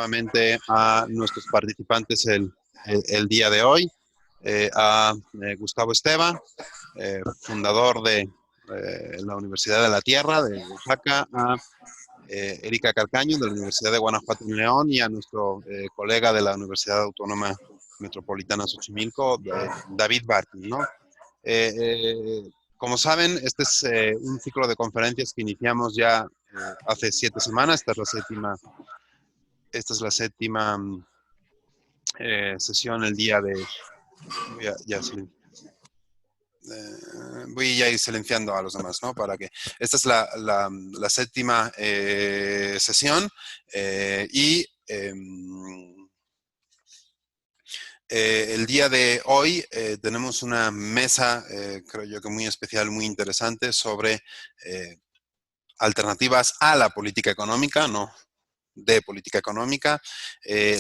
nuevamente a nuestros participantes el día de hoy, a Gustavo Esteva, fundador de la Universidad de la Tierra de Oaxaca, a Erika Calcaño de la Universidad de Guanajuato en León y a nuestro colega de la Universidad Autónoma Metropolitana Xochimilco, David Barkin, ¿no? Como saben, este es un ciclo de conferencias que iniciamos ya hace 7 semanas. Esta es la séptima sesión el día de... Voy a ir silenciando a los demás, ¿no? Para que... Esta es la séptima sesión y... el día de hoy tenemos una mesa, creo yo que muy especial, muy interesante, sobre alternativas a la política económica, no de política económica.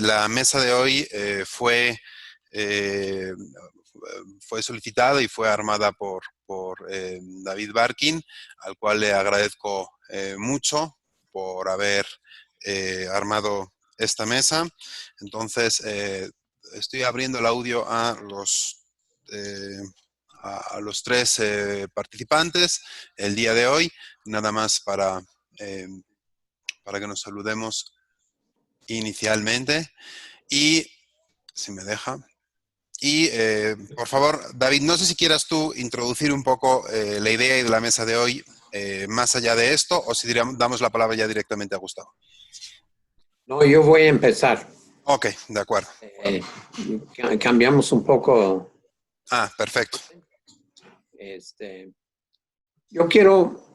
La mesa de hoy fue solicitada y fue armada por David Barkin, al cual le agradezco mucho por haber armado esta mesa. Entonces, estoy abriendo el audio a los 3 participantes el día de hoy, nada más para que nos saludemos inicialmente. Y, si me deja, y por favor, David, no sé si quieras tú introducir un poco la idea de la mesa de hoy más allá de esto, o si damos la palabra ya directamente a Gustavo. No, yo voy a empezar. Ok, de acuerdo. Cambiamos un poco. Ah, perfecto. Yo quiero...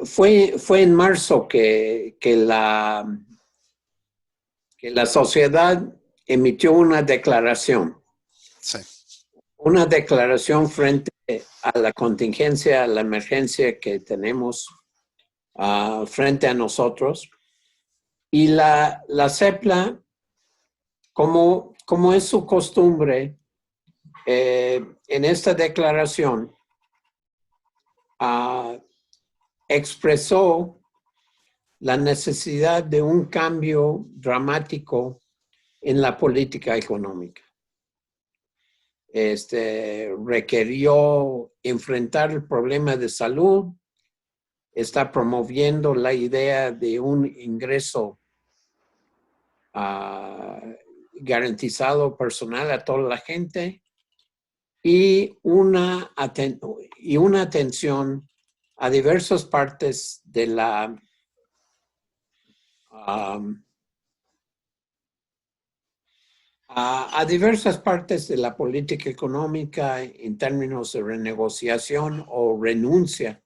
fue en marzo que la sociedad emitió una declaración. Sí. Una declaración frente a la contingencia, a la emergencia que tenemos frente a nosotros. Y la CEPLA, como es su costumbre, en esta declaración expresó la necesidad de un cambio dramático en la política económica. Requirió enfrentar el problema de salud, está promoviendo la idea de un ingreso garantizado personal a toda la gente y una atención a diversas partes de la a diversas partes de la política económica en términos de renegociación o renuncia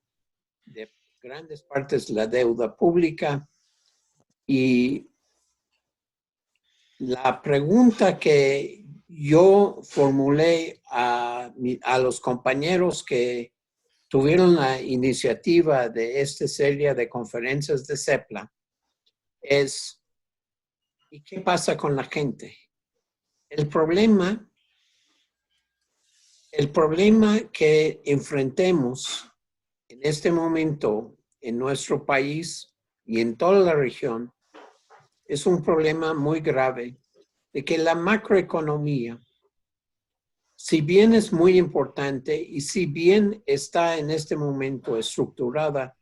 de grandes partes de la deuda pública. Y la pregunta que yo formulé a los compañeros que tuvieron la iniciativa de esta serie de conferencias de CEPLA es, ¿y qué pasa con la gente? El problema que enfrentemos en este momento en nuestro país y en toda la región es un problema muy grave de que la macroeconomía, si bien es muy importante y si bien está en este momento estructurada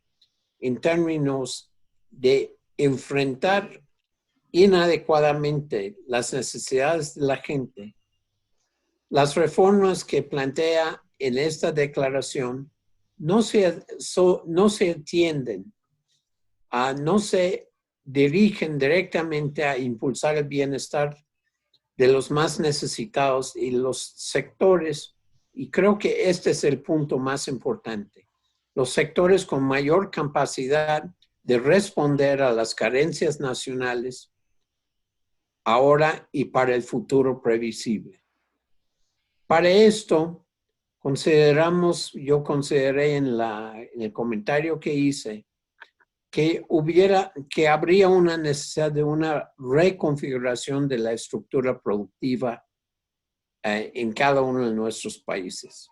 en términos de enfrentar inadecuadamente las necesidades de la gente, las reformas que plantea en esta declaración no se atienden, no se dirigen directamente a impulsar el bienestar de los más necesitados y los sectores, y creo que este es el punto más importante, los sectores con mayor capacidad de responder a las carencias nacionales ahora y para el futuro previsible. Para esto, yo consideré en el comentario que hice que habría una necesidad de una reconfiguración de la estructura productiva en cada uno de nuestros países.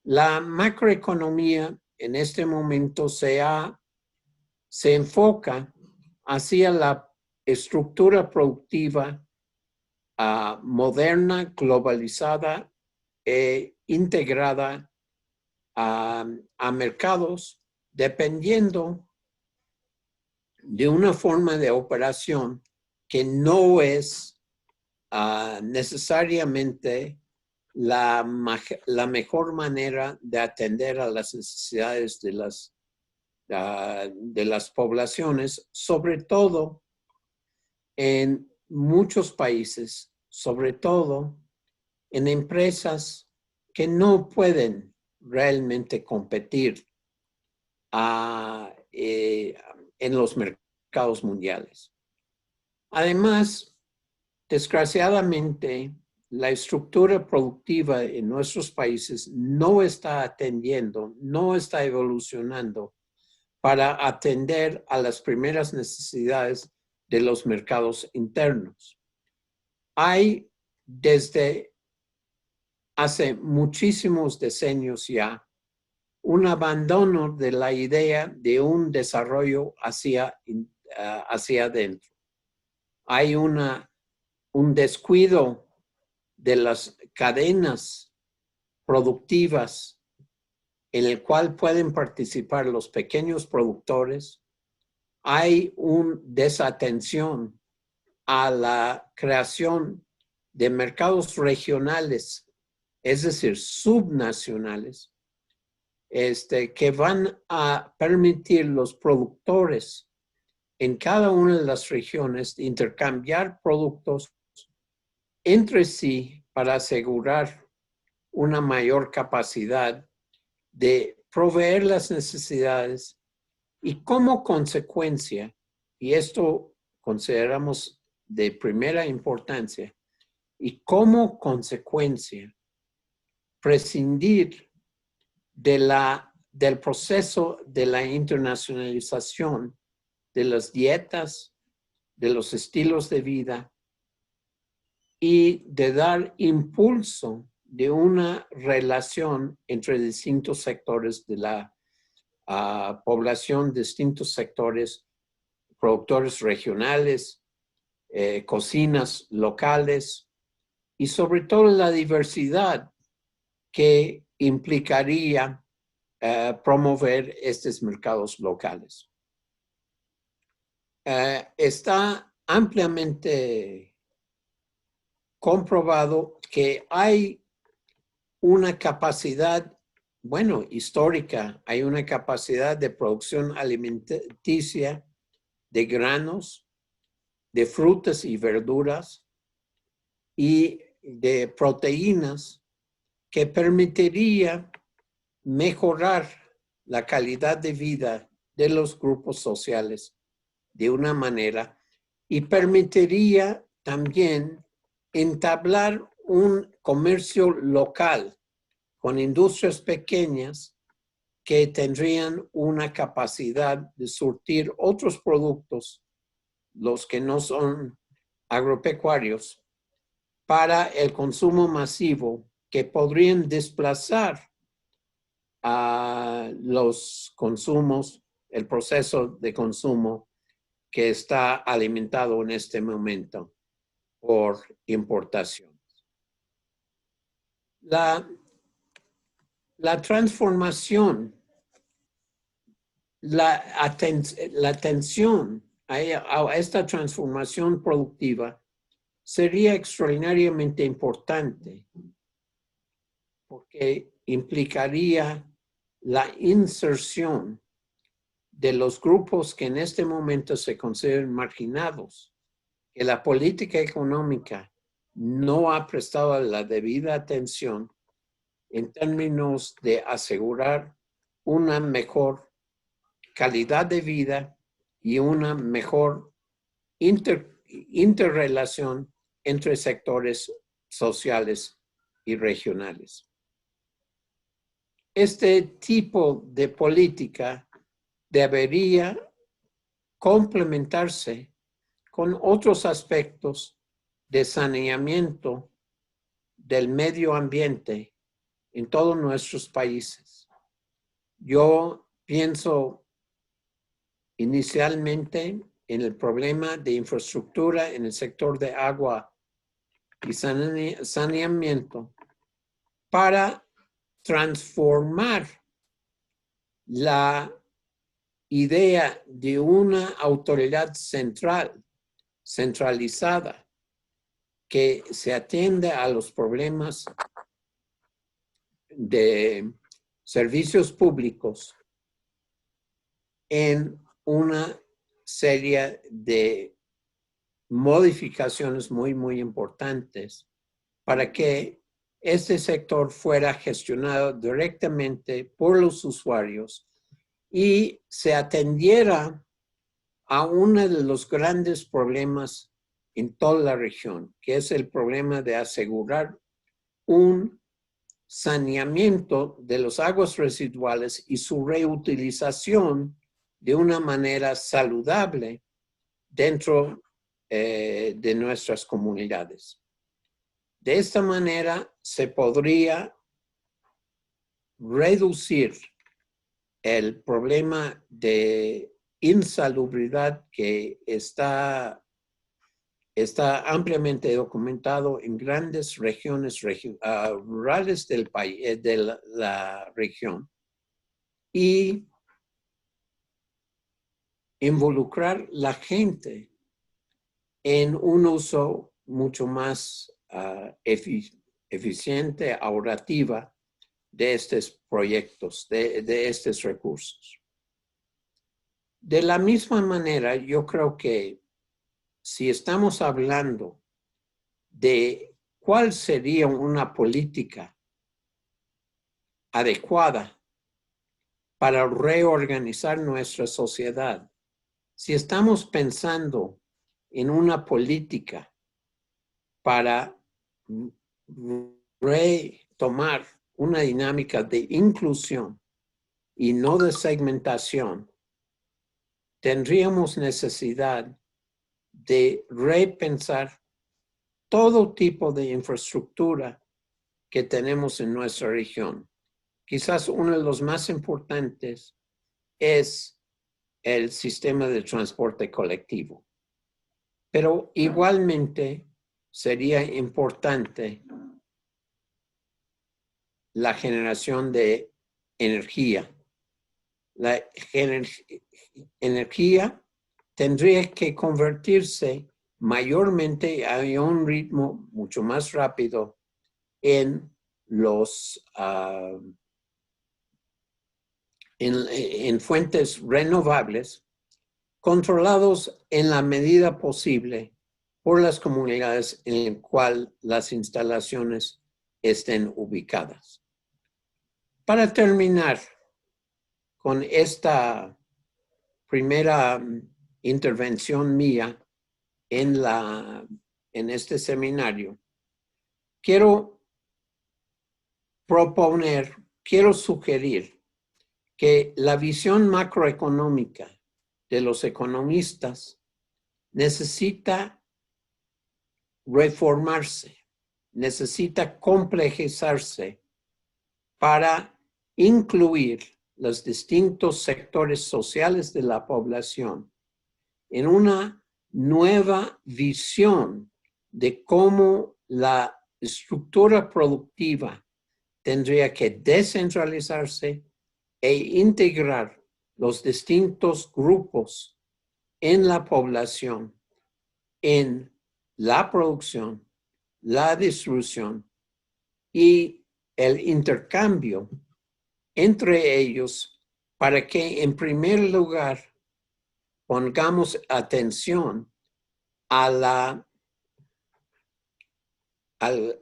La macroeconomía en este momento se enfoca hacia la estructura productiva moderna, globalizada e integrada a mercados, dependiendo de una forma de operación que no es necesariamente la mejor manera de atender a las necesidades de las poblaciones, sobre todo en muchos países, sobre todo en empresas que no pueden realmente competir en los mercados mundiales. Además, desgraciadamente, la estructura productiva en nuestros países no está atendiendo, no está evolucionando para atender a las primeras necesidades de los mercados internos. Hay desde hace muchísimos decenios ya un abandono de la idea de un desarrollo hacia adentro. Hay un descuido de las cadenas productivas en el cual pueden participar los pequeños productores. Hay una desatención a la creación de mercados regionales, es decir, subnacionales, que van a permitir los productores en cada una de las regiones de intercambiar productos entre sí para asegurar una mayor capacidad de proveer las necesidades y como consecuencia, y esto consideramos de primera importancia, y como consecuencia prescindir del proceso de la internacionalización de las dietas, de los estilos de vida y de dar impulso de una relación entre distintos sectores de la población, distintos sectores, productores regionales, cocinas locales y sobre todo la diversidad que implicaría promover estos mercados locales. Está ampliamente comprobado que hay una capacidad, bueno, histórica, hay una capacidad de producción alimenticia de granos, de frutas y verduras y de proteínas que permitiría mejorar la calidad de vida de los grupos sociales de una manera y permitiría también entablar un comercio local con industrias pequeñas que tendrían una capacidad de surtir otros productos, los que no son agropecuarios, para el consumo masivo que podrían desplazar a los consumos, el proceso de consumo que está alimentado en este momento por importación. La transformación, la atención a esta transformación productiva sería extraordinariamente importante porque implicaría la inserción de los grupos que en este momento se consideran marginados, que la política económica no ha prestado la debida atención en términos de asegurar una mejor calidad de vida y una mejor interrelación entre sectores sociales y regionales. Este tipo de política debería complementarse con otros aspectos de saneamiento del medio ambiente en todos nuestros países. Yo pienso inicialmente en el problema de infraestructura en el sector de agua y saneamiento para transformar la idea de una autoridad centralizada, que se atiende a los problemas de servicios públicos en una serie de modificaciones muy, muy importantes para que este sector fuera gestionado directamente por los usuarios y se atendiera a uno de los grandes problemas en toda la región, que es el problema de asegurar un saneamiento de las aguas residuales y su reutilización de una manera saludable dentro de nuestras comunidades. De esta manera se podría reducir el problema de insalubridad que está ampliamente documentado en grandes regiones rurales del país, de la región, y involucrar la gente en un uso mucho más eficiente, ahorrativa de estos proyectos, de estos recursos. De la misma manera, yo creo que si estamos hablando de cuál sería una política adecuada para reorganizar nuestra sociedad, si estamos pensando en una política para retomar una dinámica de inclusión y no de segmentación, tendríamos necesidad de repensar todo tipo de infraestructura que tenemos en nuestra región. Quizás uno de los más importantes es el sistema de transporte colectivo. Pero igualmente sería importante la generación de energía. La energía tendría que convertirse mayormente a un ritmo mucho más rápido en en fuentes renovables, controlados en la medida posible por las comunidades en las cuales las instalaciones estén ubicadas. Para terminar con esta primera intervención mía en este seminario, quiero sugerir que la visión macroeconómica de los economistas necesita reformarse, necesita complejizarse para incluir los distintos sectores sociales de la población en una nueva visión de cómo la estructura productiva tendría que descentralizarse e integrar los distintos grupos en la población en la producción, la distribución y el intercambio entre ellos, para que en primer lugar pongamos atención al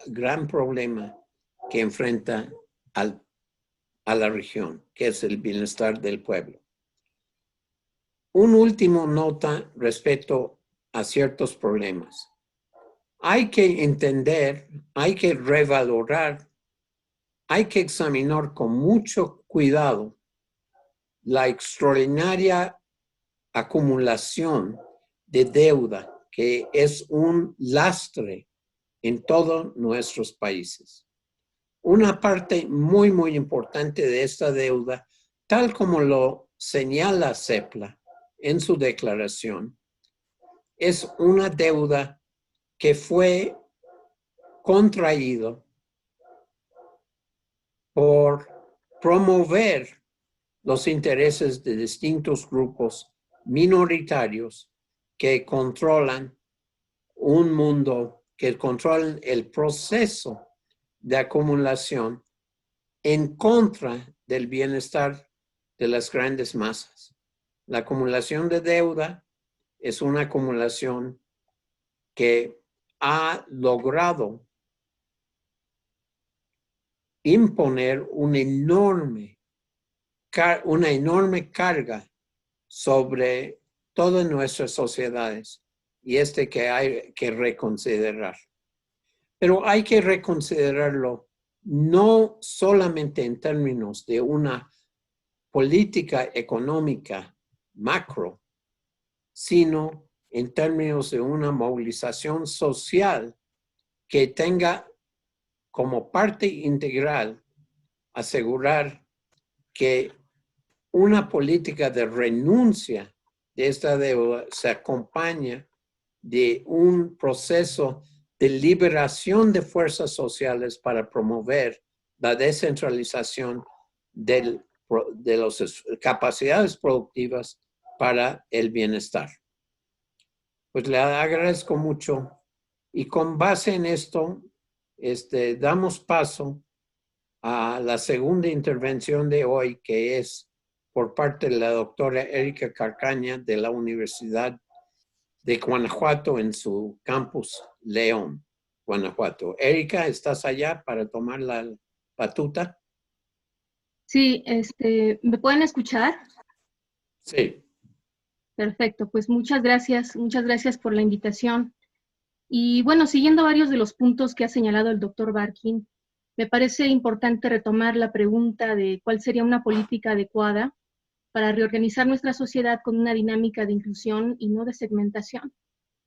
gran problema que enfrenta a la región, que es el bienestar del pueblo. Un último nota respecto a ciertos problemas. Hay que entender, hay que revalorar, hay que examinar con mucho cuidado la extraordinaria acumulación de deuda que es un lastre en todos nuestros países. Una parte muy, muy importante de esta deuda, tal como lo señala CEPLA en su declaración, es una deuda que fue contraído por promover los intereses de distintos grupos minoritarios que controlan un mundo, que controlan el proceso de acumulación en contra del bienestar de las grandes masas. La acumulación de deuda es una acumulación que ha logrado imponer una enorme carga sobre todas nuestras sociedades, y que hay que reconsiderar. Pero hay que reconsiderarlo no solamente en términos de una política económica macro, sino en términos de una movilización social que tenga como parte integral asegurar que una política de renuncia de esta deuda se acompaña de un proceso de liberación de fuerzas sociales para promover la descentralización de las capacidades productivas para el bienestar. Pues le agradezco mucho, y con base en esto, damos paso a la segunda intervención de hoy, que es por parte de la doctora Erika Carcaña de la Universidad de Guanajuato en su campus León, Guanajuato. Erika, ¿estás allá para tomar la batuta? Sí, ¿me pueden escuchar? Sí. Perfecto, pues muchas gracias por la invitación. Y bueno, siguiendo varios de los puntos que ha señalado el doctor Barkin, me parece importante retomar la pregunta de cuál sería una política adecuada para reorganizar nuestra sociedad con una dinámica de inclusión y no de segmentación.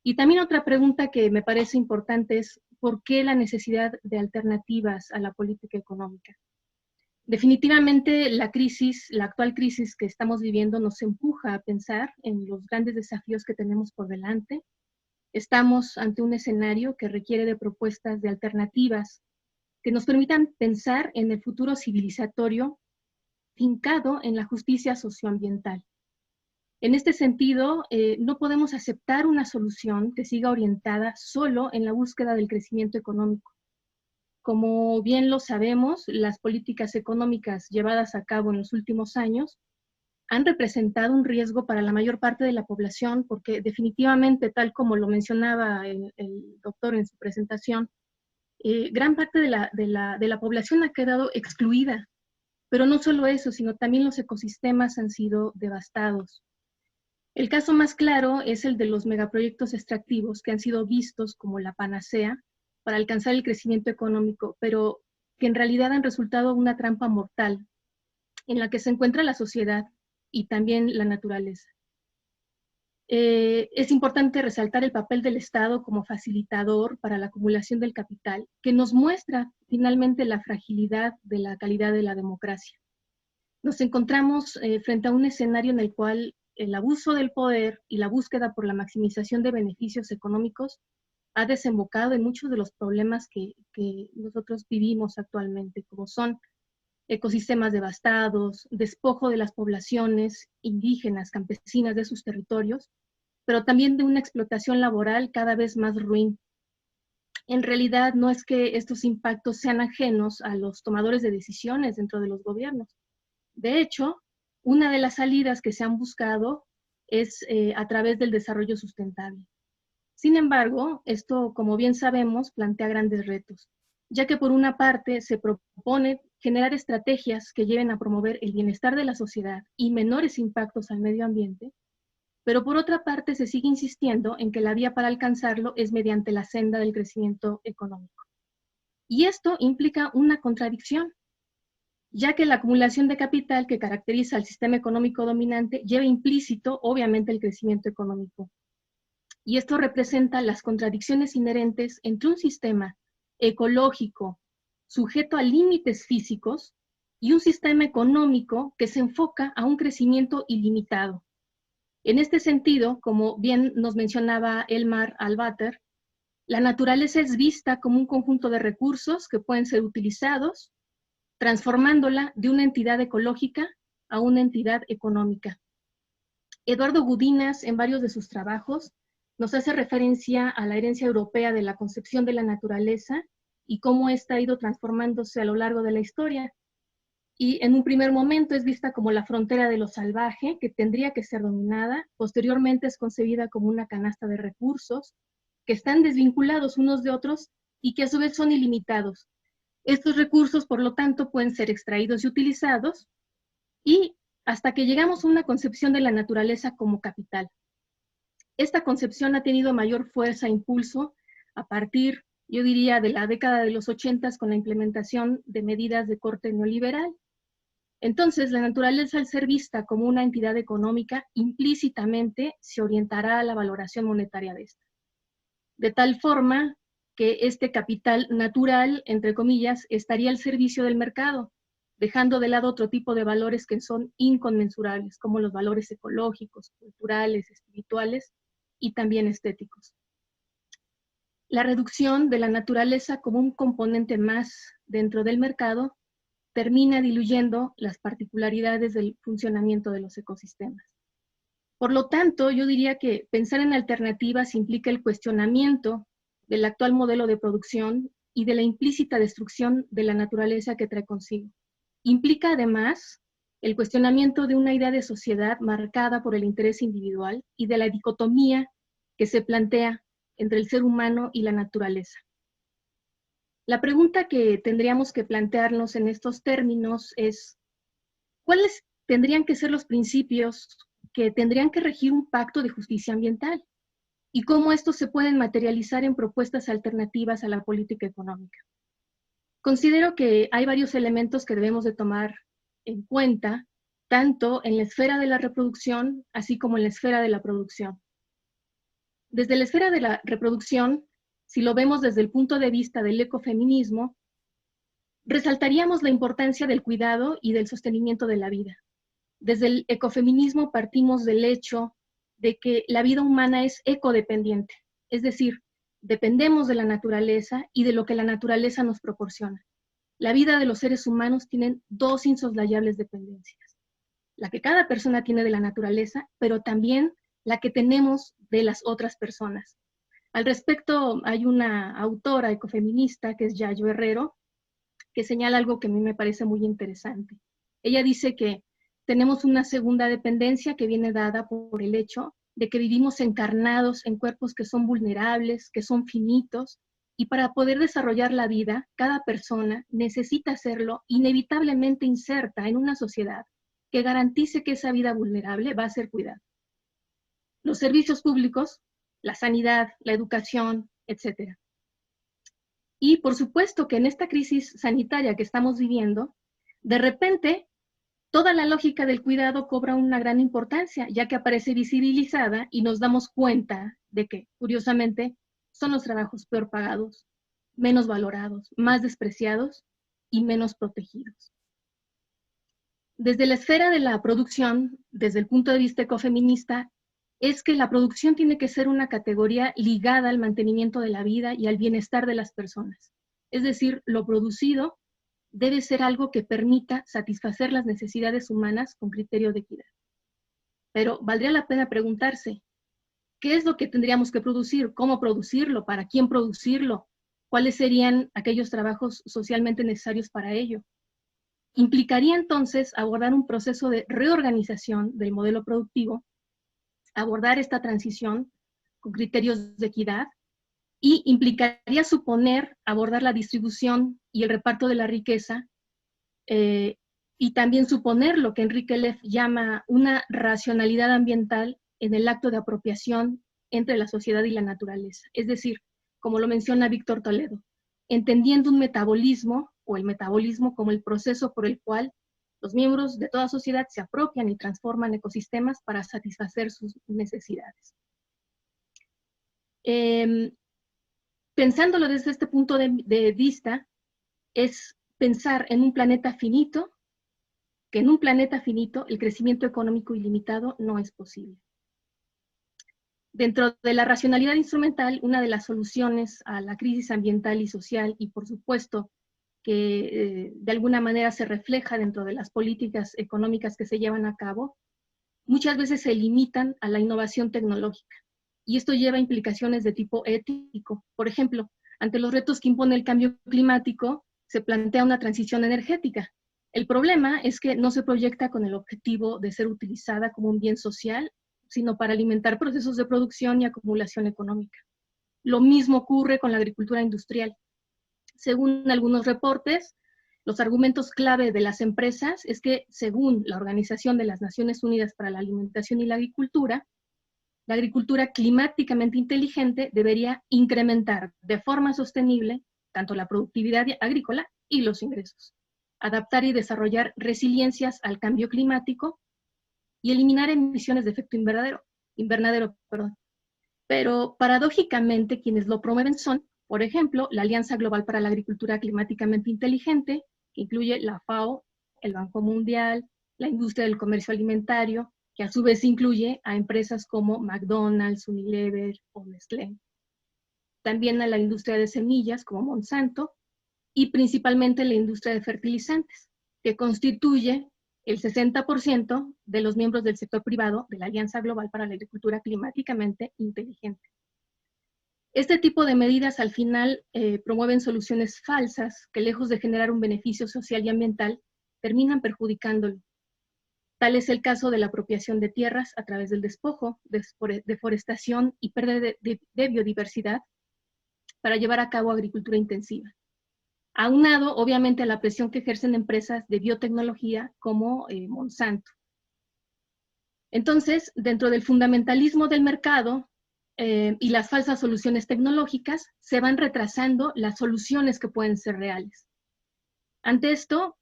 Y también otra pregunta que me parece importante es ¿por qué la necesidad de alternativas a la política económica? Definitivamente la actual crisis que estamos viviendo nos empuja a pensar en los grandes desafíos que tenemos por delante. Estamos ante un escenario que requiere de propuestas de alternativas que nos permitan pensar en el futuro civilizatorio fincado en la justicia socioambiental. En este sentido, no podemos aceptar una solución que siga orientada solo en la búsqueda del crecimiento económico. Como bien lo sabemos, las políticas económicas llevadas a cabo en los últimos años han representado un riesgo para la mayor parte de la población porque definitivamente, tal como lo mencionaba el doctor en su presentación, gran parte de la población ha quedado excluida. Pero no solo eso, sino también los ecosistemas han sido devastados. El caso más claro es el de los megaproyectos extractivos que han sido vistos como la panacea para alcanzar el crecimiento económico, pero que en realidad han resultado una trampa mortal en la que se encuentra la sociedad y también la naturaleza. Es importante resaltar el papel del Estado como facilitador para la acumulación del capital, que nos muestra finalmente la fragilidad de la calidad de la democracia. Nos encontramos frente a un escenario en el cual el abuso del poder y la búsqueda por la maximización de beneficios económicos ha desembocado en muchos de los problemas que nosotros vivimos actualmente, como son ecosistemas devastados, despojo de las poblaciones indígenas, campesinas de sus territorios, pero también de una explotación laboral cada vez más ruin. En realidad no es que estos impactos sean ajenos a los tomadores de decisiones dentro de los gobiernos. De hecho, una de las salidas que se han buscado es a través del desarrollo sustentable. Sin embargo, esto, como bien sabemos, plantea grandes retos, ya que por una parte se propone generar estrategias que lleven a promover el bienestar de la sociedad y menores impactos al medio ambiente, pero por otra parte se sigue insistiendo en que la vía para alcanzarlo es mediante la senda del crecimiento económico. Y esto implica una contradicción, ya que la acumulación de capital que caracteriza al sistema económico dominante lleva implícito, obviamente, el crecimiento económico. Y esto representa las contradicciones inherentes entre un sistema ecológico sujeto a límites físicos y un sistema económico que se enfoca a un crecimiento ilimitado. En este sentido, como bien nos mencionaba Elmar Albater, la naturaleza es vista como un conjunto de recursos que pueden ser utilizados, transformándola de una entidad ecológica a una entidad económica. Eduardo Gudinas, en varios de sus trabajos, nos hace referencia a la herencia europea de la concepción de la naturaleza y cómo ésta ha ido transformándose a lo largo de la historia. Y en un primer momento es vista como la frontera de lo salvaje, que tendría que ser dominada. Posteriormente es concebida como una canasta de recursos que están desvinculados unos de otros y que a su vez son ilimitados. Estos recursos, por lo tanto, pueden ser extraídos y utilizados, y hasta que llegamos a una concepción de la naturaleza como capital. Esta concepción ha tenido mayor fuerza e impulso a partir, yo diría, de la década de los 80 con la implementación de medidas de corte neoliberal. Entonces, la naturaleza, al ser vista como una entidad económica, implícitamente se orientará a la valoración monetaria de esta. De tal forma que este capital natural, entre comillas, estaría al servicio del mercado, dejando de lado otro tipo de valores que son inconmensurables, como los valores ecológicos, culturales, espirituales y también estéticos. La reducción de la naturaleza como un componente más dentro del mercado termina diluyendo las particularidades del funcionamiento de los ecosistemas. Por lo tanto, yo diría que pensar en alternativas implica el cuestionamiento del actual modelo de producción y de la implícita destrucción de la naturaleza que trae consigo. Implica además el cuestionamiento de una idea de sociedad marcada por el interés individual y de la dicotomía que se plantea entre el ser humano y la naturaleza. La pregunta que tendríamos que plantearnos en estos términos es, ¿cuáles tendrían que ser los principios que tendrían que regir un pacto de justicia ambiental? Y cómo estos se pueden materializar en propuestas alternativas a la política económica. Considero que hay varios elementos que debemos de tomar en cuenta, tanto en la esfera de la reproducción, así como en la esfera de la producción. Desde la esfera de la reproducción, si lo vemos desde el punto de vista del ecofeminismo, resaltaríamos la importancia del cuidado y del sostenimiento de la vida. Desde el ecofeminismo partimos del hecho de que la vida humana es ecodependiente, es decir, dependemos de la naturaleza y de lo que la naturaleza nos proporciona. La vida de los seres humanos tiene dos insoslayables dependencias, la que cada persona tiene de la naturaleza, pero también la que tenemos de las otras personas. Al respecto, hay una autora ecofeminista que es Yayo Herrero, que señala algo que a mí me parece muy interesante. Ella dice que tenemos una segunda dependencia que viene dada por el hecho de que vivimos encarnados en cuerpos que son vulnerables, que son finitos, y para poder desarrollar la vida, cada persona necesita serlo inevitablemente inserta en una sociedad que garantice que esa vida vulnerable va a ser cuidada. Los servicios públicos, la sanidad, la educación, etc. Y por supuesto que en esta crisis sanitaria que estamos viviendo, de repente, toda la lógica del cuidado cobra una gran importancia, ya que aparece visibilizada y nos damos cuenta de que, curiosamente, son los trabajos peor pagados, menos valorados, más despreciados y menos protegidos. Desde la esfera de la producción, desde el punto de vista ecofeminista, es que la producción tiene que ser una categoría ligada al mantenimiento de la vida y al bienestar de las personas. Es decir, lo producido debe ser algo que permita satisfacer las necesidades humanas con criterio de equidad. Pero valdría la pena preguntarse, ¿qué es lo que tendríamos que producir? ¿Cómo producirlo? ¿Para quién producirlo? ¿Cuáles serían aquellos trabajos socialmente necesarios para ello? Implicaría entonces abordar un proceso de reorganización del modelo productivo, abordar esta transición con criterios de equidad, y implicaría suponer abordar la distribución y el reparto de la riqueza, y también suponer lo que Enrique Leff llama una racionalidad ambiental en el acto de apropiación entre la sociedad y la naturaleza. Es decir, como lo menciona Víctor Toledo, entendiendo un metabolismo o el metabolismo como el proceso por el cual los miembros de toda sociedad se apropian y transforman ecosistemas para satisfacer sus necesidades. Pensándolo desde este punto de vista, es pensar en un planeta finito, que en un planeta finito el crecimiento económico ilimitado no es posible. Dentro de la racionalidad instrumental, una de las soluciones a la crisis ambiental y social, y por supuesto que de alguna manera se refleja dentro de las políticas económicas que se llevan a cabo, muchas veces se limitan a la innovación tecnológica. Y esto lleva a implicaciones de tipo ético. Por ejemplo, ante los retos que impone el cambio climático, se plantea una transición energética. El problema es que no se proyecta con el objetivo de ser utilizada como un bien social, sino para alimentar procesos de producción y acumulación económica. Lo mismo ocurre con la agricultura industrial. Según algunos reportes, los argumentos clave de las empresas es que, según la Organización de las Naciones Unidas para la Alimentación y la Agricultura climáticamente inteligente debería incrementar de forma sostenible tanto la productividad agrícola y los ingresos, adaptar y desarrollar resiliencias al cambio climático y eliminar emisiones de efecto invernadero. Pero paradójicamente quienes lo promueven son, por ejemplo, la Alianza Global para la Agricultura Climáticamente Inteligente, que incluye la FAO, el Banco Mundial, la industria del comercio alimentario, que a su vez incluye a empresas como McDonald's, Unilever o Nestlé. También a la industria de semillas como Monsanto y principalmente la industria de fertilizantes, que constituye el 60% de los miembros del sector privado de la Alianza Global para la Agricultura Climáticamente Inteligente. Este tipo de medidas al final promueven soluciones falsas que, lejos de generar un beneficio social y ambiental, terminan perjudicándolo. Tal es el caso de la apropiación de tierras a través del despojo, deforestación y pérdida de biodiversidad para llevar a cabo agricultura intensiva. Aunado, obviamente, a la presión que ejercen empresas de biotecnología como Monsanto. Entonces, dentro del fundamentalismo del mercado y las falsas soluciones tecnológicas, se van retrasando las soluciones que pueden ser reales. Ante esto,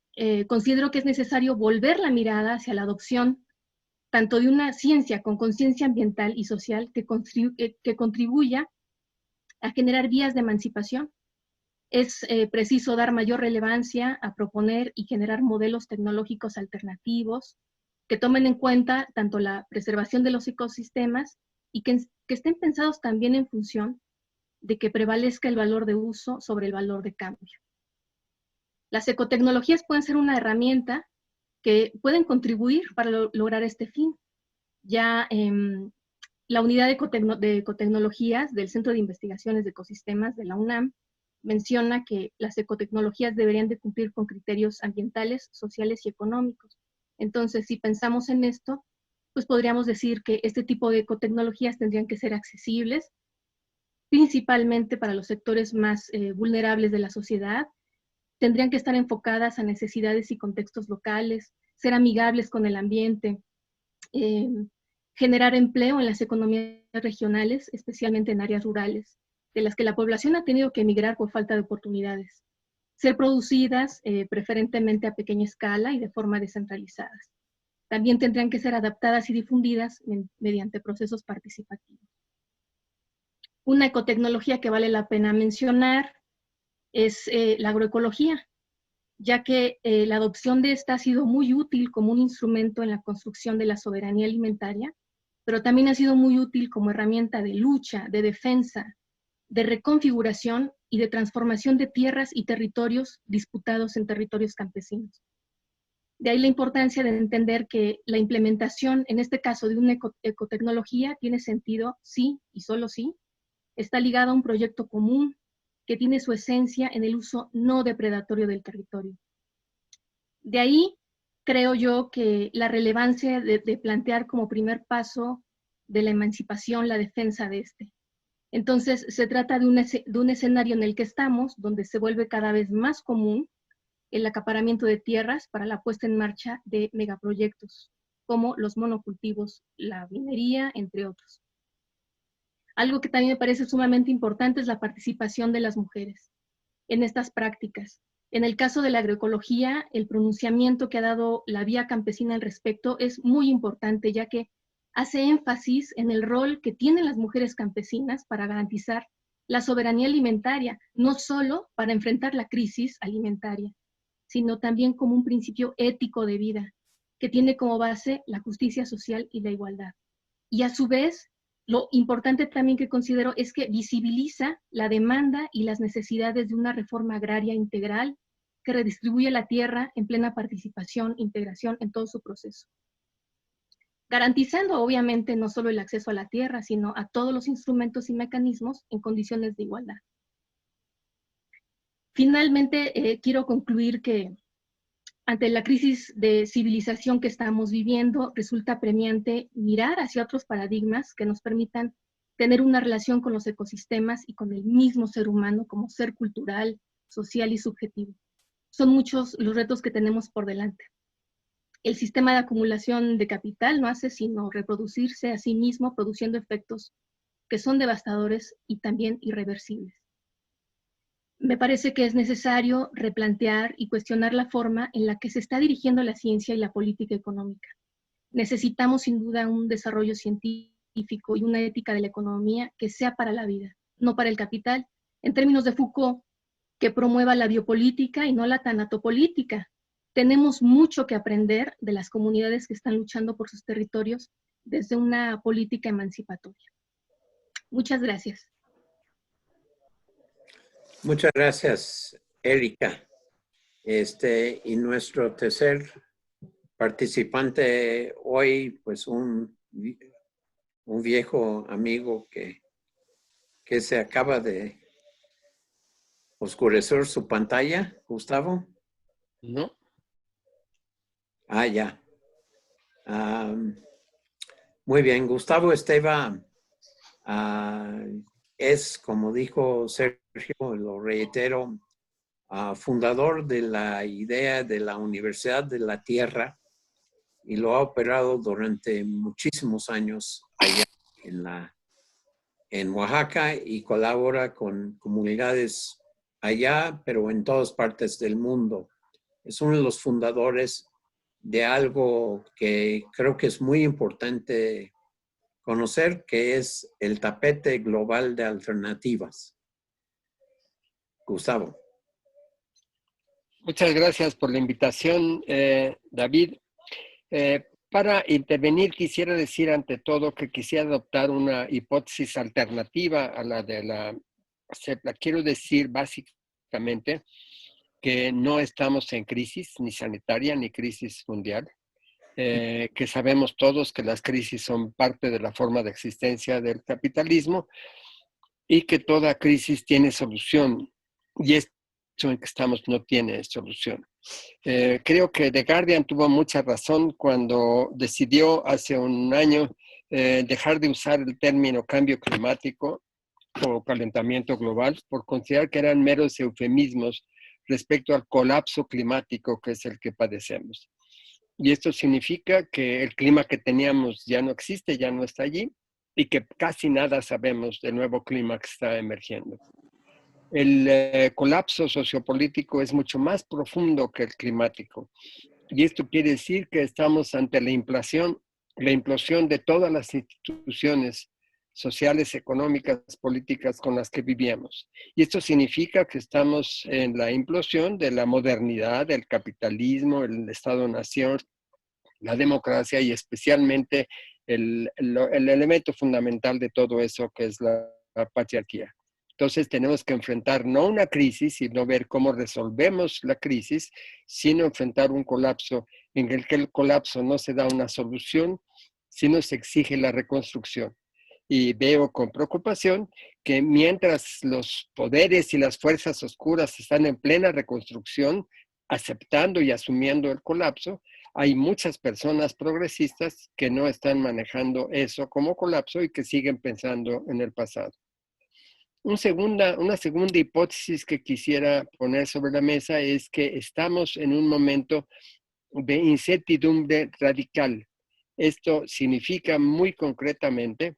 considero que es necesario volver la mirada hacia la adopción tanto de una ciencia con conciencia ambiental y social que contribuya a generar vías de emancipación. Es preciso dar mayor relevancia a proponer y generar modelos tecnológicos alternativos que tomen en cuenta tanto la preservación de los ecosistemas y que estén pensados también en función de que prevalezca el valor de uso sobre el valor de cambio. Las ecotecnologías pueden ser una herramienta que pueden contribuir para lograr este fin. Ya la unidad de ecotecnologías del Centro de Investigaciones de Ecosistemas de la UNAM menciona que las ecotecnologías deberían de cumplir con criterios ambientales, sociales y económicos. Entonces, si pensamos en esto, pues podríamos decir que este tipo de ecotecnologías tendrían que ser accesibles, principalmente para los sectores más vulnerables de la sociedad, tendrían que estar enfocadas a necesidades y contextos locales, ser amigables con el ambiente, generar empleo en las economías regionales, especialmente en áreas rurales, de las que la población ha tenido que emigrar por falta de oportunidades, ser producidas preferentemente a pequeña escala y de forma descentralizada. También tendrían que ser adaptadas y difundidas mediante procesos participativos. Una ecotecnología que vale la pena mencionar es la agroecología, ya que la adopción de esta ha sido muy útil como un instrumento en la construcción de la soberanía alimentaria, pero también ha sido muy útil como herramienta de lucha, de defensa, de reconfiguración y de transformación de tierras y territorios disputados en territorios campesinos. De ahí la importancia de entender que la implementación, en este caso de una ecotecnología, tiene sentido sí y solo sí, está ligada a un proyecto común que tiene su esencia en el uso no depredatorio del territorio. De ahí creo yo que la relevancia de plantear como primer paso de la emancipación la defensa de este. Entonces, se trata de un escenario en el que estamos, donde se vuelve cada vez más común el acaparamiento de tierras para la puesta en marcha de megaproyectos, como los monocultivos, la minería, entre otros. Algo que también me parece sumamente importante es la participación de las mujeres en estas prácticas. En el caso de la agroecología, el pronunciamiento que ha dado la Vía Campesina al respecto es muy importante, ya que hace énfasis en el rol que tienen las mujeres campesinas para garantizar la soberanía alimentaria, no solo para enfrentar la crisis alimentaria, sino también como un principio ético de vida, que tiene como base la justicia social y la igualdad. Y a su vez, Lo importante también que considero es que visibiliza la demanda y las necesidades de una reforma agraria integral que redistribuye la tierra en plena participación e integración en todo su proceso, garantizando obviamente no solo el acceso a la tierra, sino a todos los instrumentos y mecanismos en condiciones de igualdad. Finalmente, quiero concluir que ante la crisis de civilización que estamos viviendo, resulta apremiante mirar hacia otros paradigmas que nos permitan tener una relación con los ecosistemas y con el mismo ser humano como ser cultural, social y subjetivo. Son muchos los retos que tenemos por delante. El sistema de acumulación de capital no hace sino reproducirse a sí mismo, produciendo efectos que son devastadores y también irreversibles. Me parece que es necesario replantear y cuestionar la forma en la que se está dirigiendo la ciencia y la política económica. Necesitamos sin duda un desarrollo científico y una ética de la economía que sea para la vida, no para el capital. En términos de Foucault, que promueva la biopolítica y no la tanatopolítica. Tenemos mucho que aprender de las comunidades que están luchando por sus territorios desde una política emancipatoria. Muchas gracias. Muchas gracias, Erika. Y nuestro tercer participante hoy, pues un viejo amigo que se acaba de oscurecer su pantalla, Gustavo. No. Ah, ya. Muy bien, Gustavo Esteva es, como dijo Sergio, lo reitero, fundador de la idea de la Universidad de la Tierra y lo ha operado durante muchísimos años allá en Oaxaca y colabora con comunidades allá, pero en todas partes del mundo. Es uno de los fundadores de algo que creo que es muy importante conocer, que es el tapete global de alternativas. Gustavo. Muchas gracias por la invitación, David. Para intervenir, quisiera decir ante todo que quisiera adoptar una hipótesis alternativa a la de la CEPLA. Quiero decir básicamente que no estamos en crisis ni sanitaria ni crisis mundial, que sabemos todos que las crisis son parte de la forma de existencia del capitalismo y que toda crisis tiene solución y esto en que estamos no tiene solución. Creo que The Guardian tuvo mucha razón cuando decidió hace un año dejar de usar el término cambio climático o calentamiento global por considerar que eran meros eufemismos respecto al colapso climático que es el que padecemos. Y esto significa que el clima que teníamos ya no existe, ya no está allí, y que casi nada sabemos del nuevo clima que está emergiendo. El colapso sociopolítico es mucho más profundo que el climático. Y esto quiere decir que estamos ante la implosión de todas las instituciones sociales, económicas, políticas con las que vivíamos. Y esto significa que estamos en la implosión de la modernidad, del capitalismo, el Estado-nación, la democracia y especialmente el elemento fundamental de todo eso que es la patriarquía. Entonces tenemos que enfrentar no una crisis, sino ver cómo resolvemos la crisis, sino enfrentar un colapso en el que el colapso no se da una solución, sino se exige la reconstrucción. Y veo con preocupación que mientras los poderes y las fuerzas oscuras están en plena reconstrucción, aceptando y asumiendo el colapso, hay muchas personas progresistas que no están manejando eso como colapso y que siguen pensando en el pasado. Una segunda hipótesis que quisiera poner sobre la mesa es que estamos en un momento de incertidumbre radical. Esto significa muy concretamente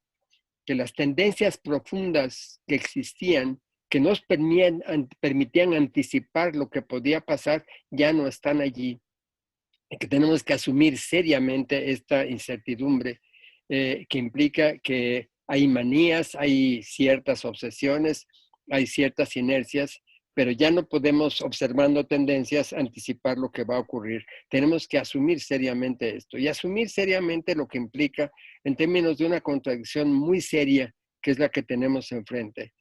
que las tendencias profundas que existían, que nos permitían anticipar lo que podía pasar, ya no están allí. Y que tenemos que asumir seriamente esta incertidumbre que implica que hay manías, hay ciertas obsesiones, hay ciertas inercias pero ya no podemos, observando tendencias, anticipar lo que va a ocurrir. Tenemos que asumir seriamente esto y asumir seriamente lo que implica en términos de una contradicción muy seria, que es la que tenemos enfrente,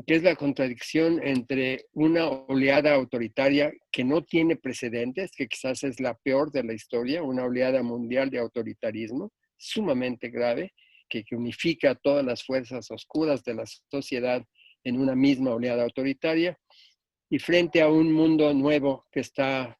que es la contradicción entre una oleada autoritaria que no tiene precedentes, que quizás es la peor de la historia, una oleada mundial de autoritarismo sumamente grave, que unifica todas las fuerzas oscuras de la sociedad en una misma oleada autoritaria, y frente a un mundo nuevo que está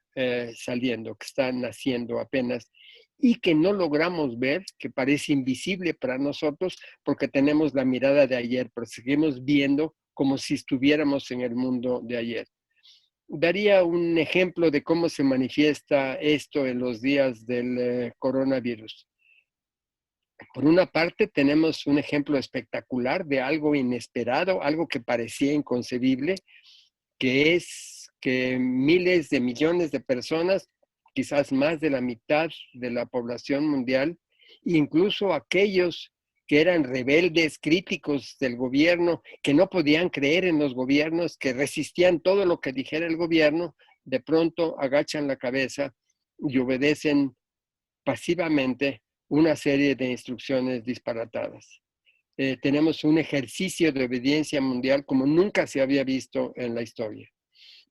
saliendo, que está naciendo apenas, y que no logramos ver, que parece invisible para nosotros porque tenemos la mirada de ayer, pero seguimos viendo como si estuviéramos en el mundo de ayer. Daría un ejemplo de cómo se manifiesta esto en los días del coronavirus. Por una parte, tenemos un ejemplo espectacular de algo inesperado, algo que parecía inconcebible, que es que miles de millones de personas, quizás más de la mitad de la población mundial, incluso aquellos que eran rebeldes, críticos del gobierno, que no podían creer en los gobiernos, que resistían todo lo que dijera el gobierno, de pronto agachan la cabeza y obedecen pasivamente una serie de instrucciones disparatadas. Tenemos un ejercicio de obediencia mundial como nunca se había visto en la historia.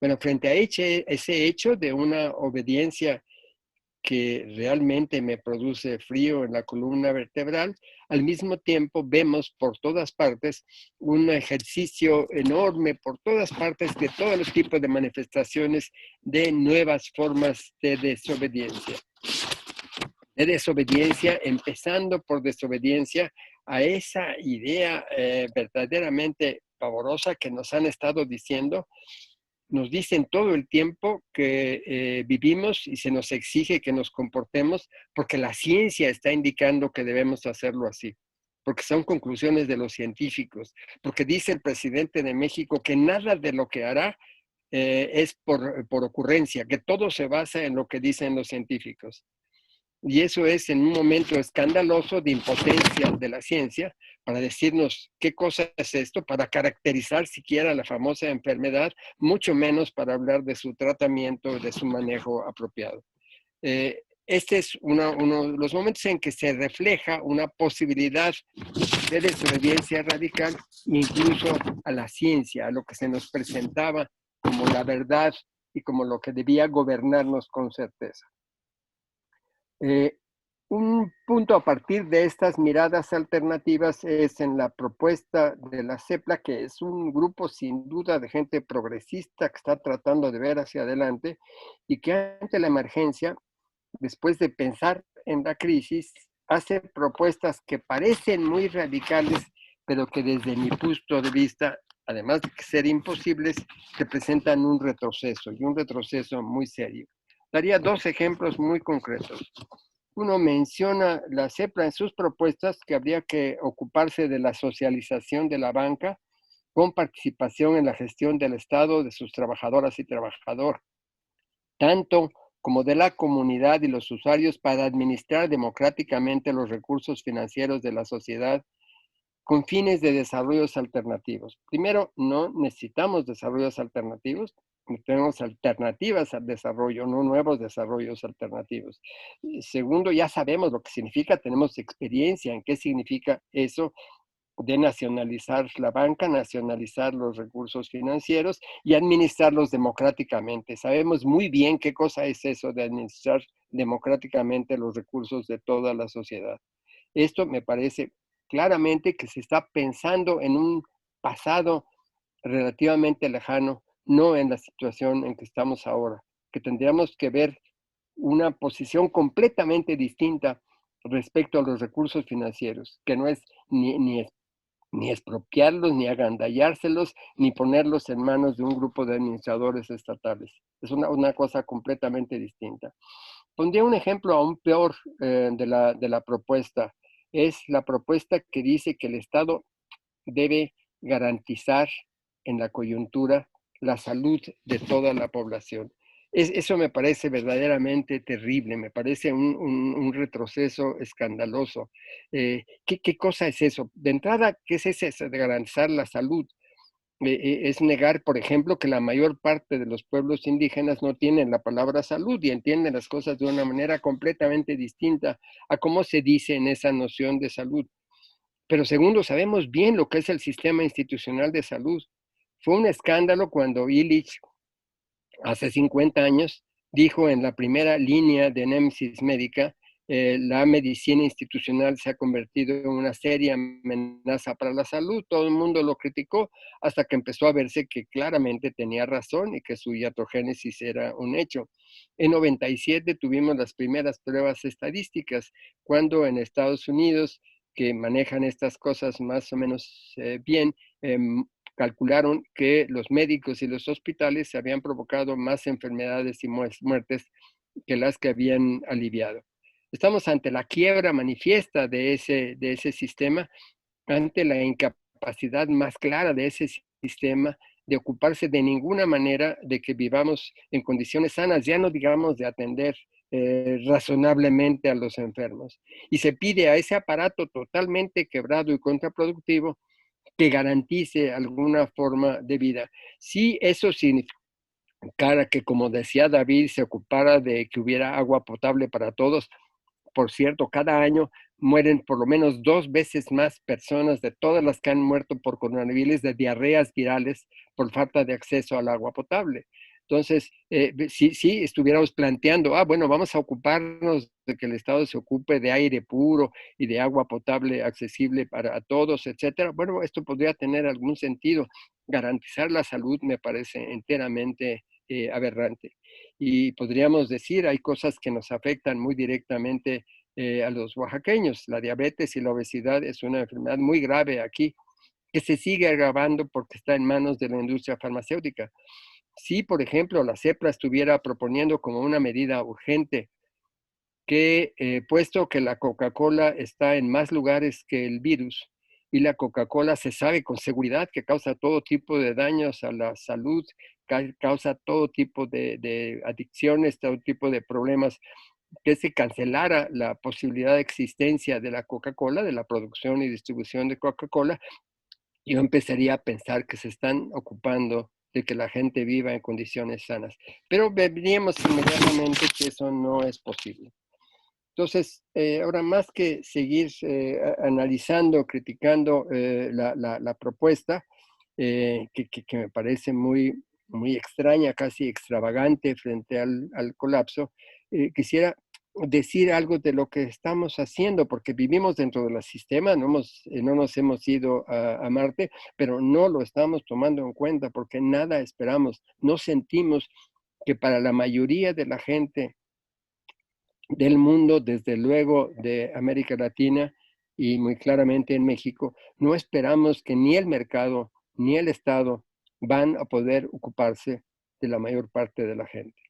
Bueno, frente a ese hecho de una obediencia que realmente me produce frío en la columna vertebral, al mismo tiempo vemos por todas partes un ejercicio enorme, por todas partes, de todos los tipos de manifestaciones de nuevas formas de desobediencia. De desobediencia, empezando por desobediencia a esa idea verdaderamente pavorosa que nos han estado diciendo. Nos dicen todo el tiempo que vivimos y se nos exige que nos comportemos porque la ciencia está indicando que debemos hacerlo así, porque son conclusiones de los científicos, porque dice el presidente de México que nada de lo que hará es por ocurrencia, que todo se basa en lo que dicen los científicos. Y eso es en un momento escandaloso de impotencia de la ciencia para decirnos qué cosa es esto, para caracterizar siquiera la famosa enfermedad, mucho menos para hablar de su tratamiento, de su manejo apropiado. Este es uno de los momentos en que se refleja una posibilidad de desobediencia radical, incluso a la ciencia, a lo que se nos presentaba como la verdad y como lo que debía gobernarnos con certeza. Un punto a partir de estas miradas alternativas es en la propuesta de la CEPLA, que es un grupo sin duda de gente progresista que está tratando de ver hacia adelante y que ante la emergencia, después de pensar en la crisis, hace propuestas que parecen muy radicales, pero que desde mi punto de vista, además de ser imposibles, representan un retroceso y un retroceso muy serio. Daría dos ejemplos muy concretos. Uno menciona la CEPLA en sus propuestas que habría que ocuparse de la socialización de la banca con participación en la gestión del Estado, de sus trabajadoras y trabajadores, tanto como de la comunidad y los usuarios para administrar democráticamente los recursos financieros de la sociedad con fines de desarrollos alternativos. Primero, no necesitamos desarrollos alternativos, tenemos alternativas al desarrollo, no nuevos desarrollos alternativos. Segundo, ya sabemos lo que significa, tenemos experiencia en qué significa eso de nacionalizar la banca, nacionalizar los recursos financieros y administrarlos democráticamente. Sabemos muy bien qué cosa es eso de administrar democráticamente los recursos de toda la sociedad. Esto me parece claramente que se está pensando en un pasado relativamente lejano, no en la situación en que estamos ahora, que tendríamos que ver una posición completamente distinta respecto a los recursos financieros, que no es ni expropiarlos, ni agandallárselos, ni ponerlos en manos de un grupo de administradores estatales. Es una cosa completamente distinta. Pondría un ejemplo aún peor de la propuesta. Es la propuesta que dice que el Estado debe garantizar en la coyuntura la salud de toda la población. Eso me parece verdaderamente terrible, me parece un retroceso escandaloso. ¿Qué cosa es eso? De entrada, ¿qué es eso de garantizar la salud? es negar, por ejemplo, que la mayor parte de los pueblos indígenas no tienen la palabra salud y entienden las cosas de una manera completamente distinta a cómo se dice en esa noción de salud. Pero segundo, sabemos bien lo que es el sistema institucional de salud. Fue un escándalo cuando Illich, hace 50 años, dijo en la primera línea de Némesis Médica, la medicina institucional se ha convertido en una seria amenaza para la salud. Todo el mundo lo criticó hasta que empezó a verse que claramente tenía razón y que su iatrogénesis era un hecho. En 97 tuvimos las primeras pruebas estadísticas, cuando en Estados Unidos, que manejan estas cosas más o menos bien, calcularon que los médicos y los hospitales se habían provocado más enfermedades y muertes que las que habían aliviado. Estamos ante la quiebra manifiesta de ese sistema, ante la incapacidad más clara de ese sistema de ocuparse de ninguna manera de que vivamos en condiciones sanas, ya no digamos de atender razonablemente a los enfermos. Y se pide a ese aparato totalmente quebrado y contraproductivo que garantice alguna forma de vida. Si eso significara que, como decía David, se ocupara de que hubiera agua potable para todos, por cierto, cada año mueren por lo menos 2 veces más personas de todas las que han muerto por coronavirus de diarreas virales por falta de acceso al agua potable. Entonces, si estuviéramos planteando, bueno, vamos a ocuparnos de que el Estado se ocupe de aire puro y de agua potable accesible para todos, etcétera, bueno, esto podría tener algún sentido. Garantizar la salud me parece enteramente aberrante. Y podríamos decir, hay cosas que nos afectan muy directamente a los oaxaqueños. La diabetes y la obesidad es una enfermedad muy grave aquí, que se sigue agravando porque está en manos de la industria farmacéutica. Si, por ejemplo, la CEPRA estuviera proponiendo como una medida urgente que, puesto que la Coca-Cola está en más lugares que el virus, y la Coca-Cola se sabe con seguridad que causa todo tipo de daños a la salud, causa todo tipo de adicciones, todo tipo de problemas, que se cancelara la posibilidad de existencia de la Coca-Cola, de la producción y distribución de Coca-Cola, yo empezaría a pensar que se están ocupando de que la gente viva en condiciones sanas. Pero veríamos inmediatamente que eso no es posible. Entonces, ahora más que seguir analizando, criticando la propuesta, que me parece muy, muy extraña, casi extravagante frente al colapso, quisiera decir algo de lo que estamos haciendo, porque vivimos dentro del sistema, no nos hemos ido a Marte, pero no lo estamos tomando en cuenta porque nada esperamos, no sentimos que para la mayoría de la gente del mundo, desde luego de América Latina y muy claramente en México, no esperamos que ni el mercado ni el Estado van a poder ocuparse de la mayor parte de la gente.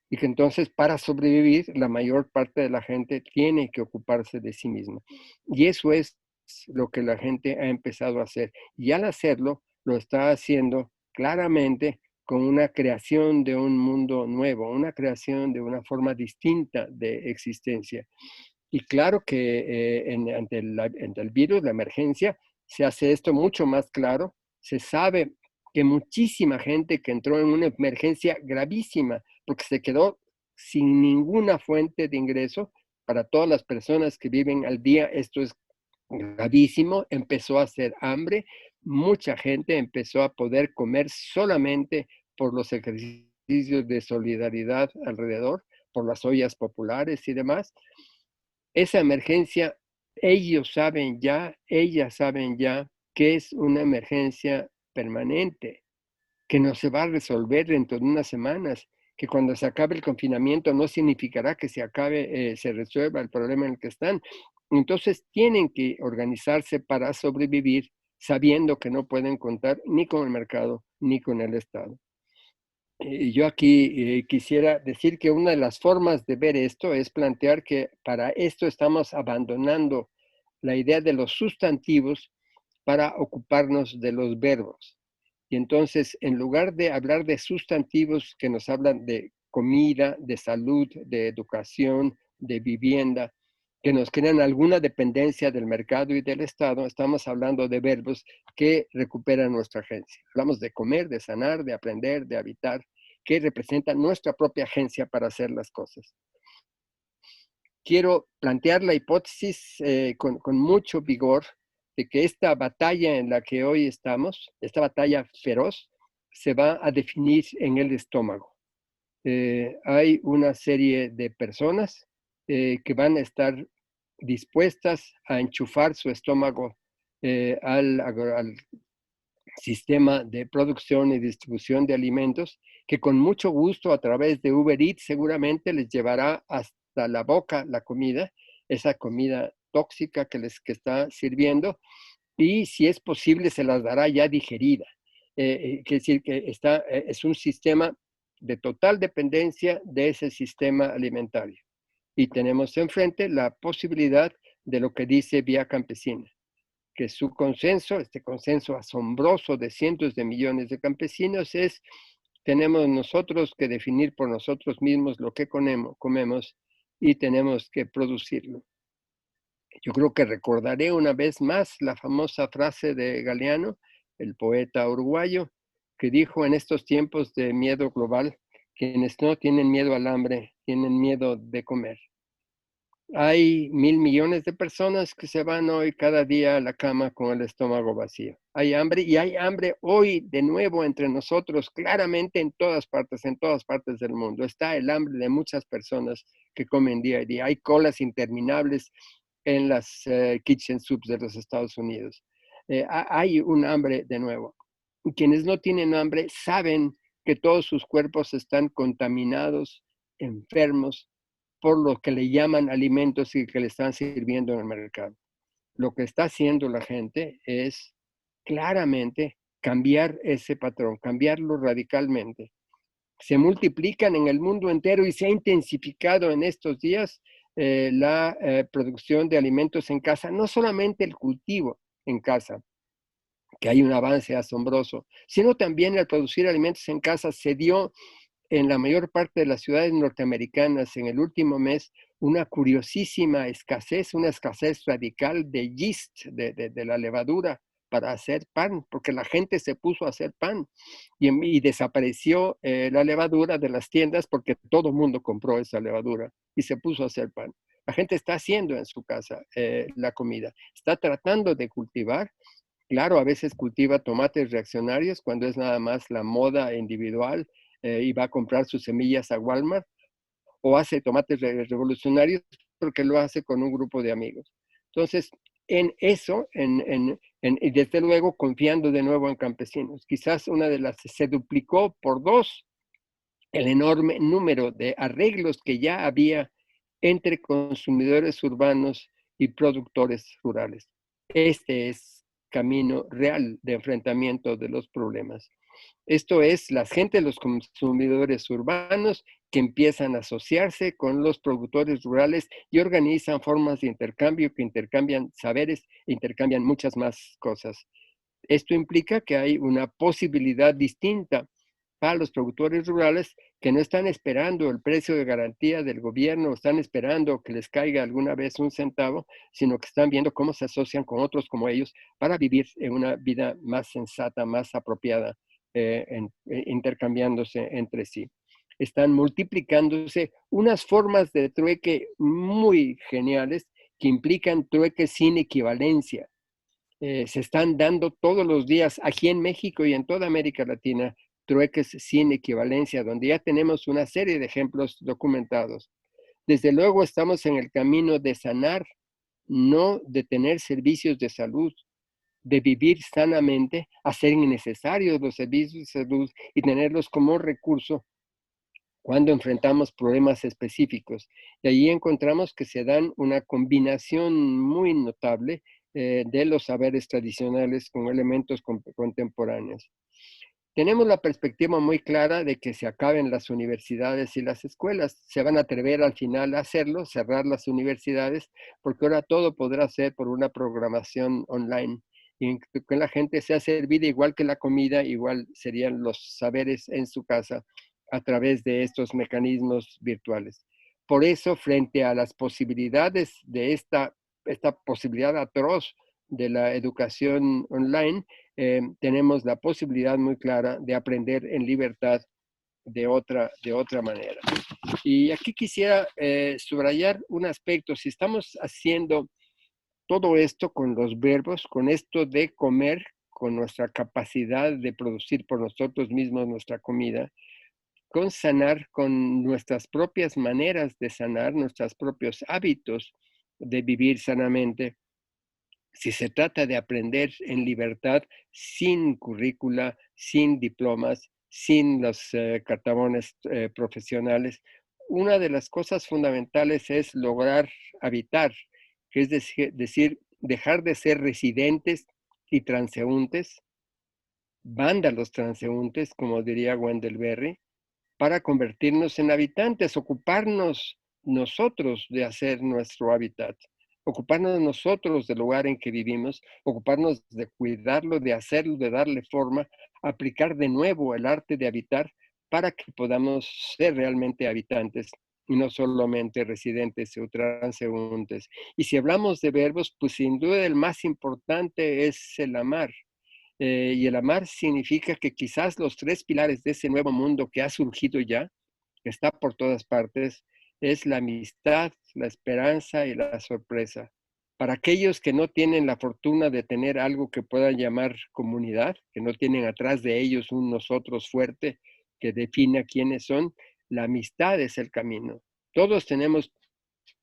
Y que entonces para sobrevivir la mayor parte de la gente tiene que ocuparse de sí misma. Y eso es lo que la gente ha empezado a hacer. Y al hacerlo, lo está haciendo claramente con una creación de un mundo nuevo, una creación de una forma distinta de existencia. Y claro que ante el virus, la emergencia, se hace esto mucho más claro. Se sabe que muchísima gente que entró en una emergencia gravísima, porque se quedó sin ninguna fuente de ingreso, para todas las personas que viven al día, esto es gravísimo, empezó a hacer hambre, mucha gente empezó a poder comer solamente por los ejercicios de solidaridad alrededor, por las ollas populares y demás. Esa emergencia, ellas saben ya que es una emergencia permanente, que no se va a resolver dentro de unas semanas, que cuando se acabe el confinamiento no significará que se resuelva el problema en el que están. Entonces tienen que organizarse para sobrevivir sabiendo que no pueden contar ni con el mercado ni con el Estado. Yo aquí quisiera decir que una de las formas de ver esto es plantear que para esto estamos abandonando la idea de los sustantivos para ocuparnos de los verbos. Y entonces, en lugar de hablar de sustantivos que nos hablan de comida, de salud, de educación, de vivienda, que nos crean alguna dependencia del mercado y del Estado, estamos hablando de verbos que recuperan nuestra agencia. Hablamos de comer, de sanar, de aprender, de habitar, que representan nuestra propia agencia para hacer las cosas. Quiero plantear la hipótesis con mucho vigor de que esta batalla en la que hoy estamos, esta batalla feroz, se va a definir en el estómago. Hay una serie de personas que van a estar dispuestas a enchufar su estómago al sistema de producción y distribución de alimentos, que con mucho gusto a través de Uber Eats seguramente les llevará hasta la boca la comida, esa comida tóxica que les está sirviendo, y si es posible se las dará ya digerida. Quiere decir que es un sistema de total dependencia de ese sistema alimentario. Y tenemos enfrente la posibilidad de lo que dice Vía Campesina, que su consenso, este consenso asombroso de cientos de millones de campesinos es: tenemos nosotros que definir por nosotros mismos lo que comemos y tenemos que producirlo. Yo creo que recordaré una vez más la famosa frase de Galeano, el poeta uruguayo, que dijo: en estos tiempos de miedo global, quienes no tienen miedo al hambre, tienen miedo de comer. Hay 1.000 millones de personas que se van hoy cada día a la cama con el estómago vacío. Hay hambre, y hay hambre hoy de nuevo entre nosotros, claramente en todas partes del mundo. Está el hambre de muchas personas que comen día a día. Hay colas interminables en las kitchen soups de los Estados Unidos. Hay un hambre de nuevo. Y quienes no tienen hambre saben que todos sus cuerpos están contaminados, enfermos, por lo que le llaman alimentos y que le están sirviendo en el mercado. Lo que está haciendo la gente es claramente cambiar ese patrón, cambiarlo radicalmente. Se multiplican en el mundo entero y se ha intensificado en estos días la producción de alimentos en casa, no solamente el cultivo en casa, que hay un avance asombroso, sino también el producir alimentos en casa se dio en la mayor parte de las ciudades norteamericanas en el último mes una curiosísima escasez, una escasez radical de yeast, de la levadura para hacer pan, porque la gente se puso a hacer pan y desapareció la levadura de las tiendas porque todo el mundo compró esa levadura y se puso a hacer pan. La gente está haciendo en su casa la comida, está tratando de cultivar. Claro, a veces cultiva tomates reaccionarios cuando es nada más la moda individual y va a comprar sus semillas a Walmart, o hace tomates revolucionarios porque lo hace con un grupo de amigos. Entonces, en eso, y desde luego confiando de nuevo en campesinos. Quizás una de las se duplicó por 2 el enorme número de arreglos que ya había entre consumidores urbanos y productores rurales. Este es camino real de enfrentamiento de los problemas. Esto es la gente, los consumidores urbanos que empiezan a asociarse con los productores rurales y organizan formas de intercambio que intercambian saberes e intercambian muchas más cosas. Esto implica que hay una posibilidad distinta para los productores rurales que no están esperando el precio de garantía del gobierno, están esperando que les caiga alguna vez un centavo, sino que están viendo cómo se asocian con otros como ellos para vivir en una vida más sensata, más apropiada, intercambiándose entre sí. Están multiplicándose unas formas de trueque muy geniales que implican trueques sin equivalencia. Se están dando todos los días aquí en México y en toda América Latina trueques sin equivalencia, donde ya tenemos una serie de ejemplos documentados. Desde luego estamos en el camino de sanar, no de tener servicios de salud, de vivir sanamente, hacer innecesarios los servicios de salud y tenerlos como recurso cuando enfrentamos problemas específicos. Y ahí encontramos que se dan una combinación muy notable de los saberes tradicionales con elementos contemporáneos. Tenemos la perspectiva muy clara de que se acaben las universidades y las escuelas. Se van a atrever al final a hacerlo, cerrar las universidades, porque ahora todo podrá ser por una programación online. Y que la gente sea servida igual que la comida, igual serían los saberes en su casa a través de estos mecanismos virtuales. Por eso, frente a las posibilidades de esta posibilidad atroz de la educación online, tenemos la posibilidad muy clara de aprender en libertad de otra manera. Y aquí quisiera subrayar un aspecto. Si estamos haciendo todo esto con los verbos, con esto de comer, con nuestra capacidad de producir por nosotros mismos nuestra comida, con sanar, con nuestras propias maneras de sanar, nuestros propios hábitos de vivir sanamente. Si se trata de aprender en libertad, sin currícula, sin diplomas, sin los cartabones profesionales, una de las cosas fundamentales es lograr habitar, que es decir, dejar de ser residentes y transeúntes, vándalos transeúntes, como diría Wendell Berry, para convertirnos en habitantes, ocuparnos nosotros de hacer nuestro hábitat, ocuparnos nosotros del lugar en que vivimos, ocuparnos de cuidarlo, de hacerlo, de darle forma, aplicar de nuevo el arte de habitar para que podamos ser realmente habitantes y no solamente residentes o transeúntes. Y si hablamos de verbos, pues sin duda el más importante es el amar. Y el amar significa que quizás los tres pilares de ese nuevo mundo que ha surgido ya, que está por todas partes, es la amistad, la esperanza y la sorpresa. Para aquellos que no tienen la fortuna de tener algo que puedan llamar comunidad, que no tienen atrás de ellos un nosotros fuerte que defina quiénes son, la amistad es el camino. Todos tenemos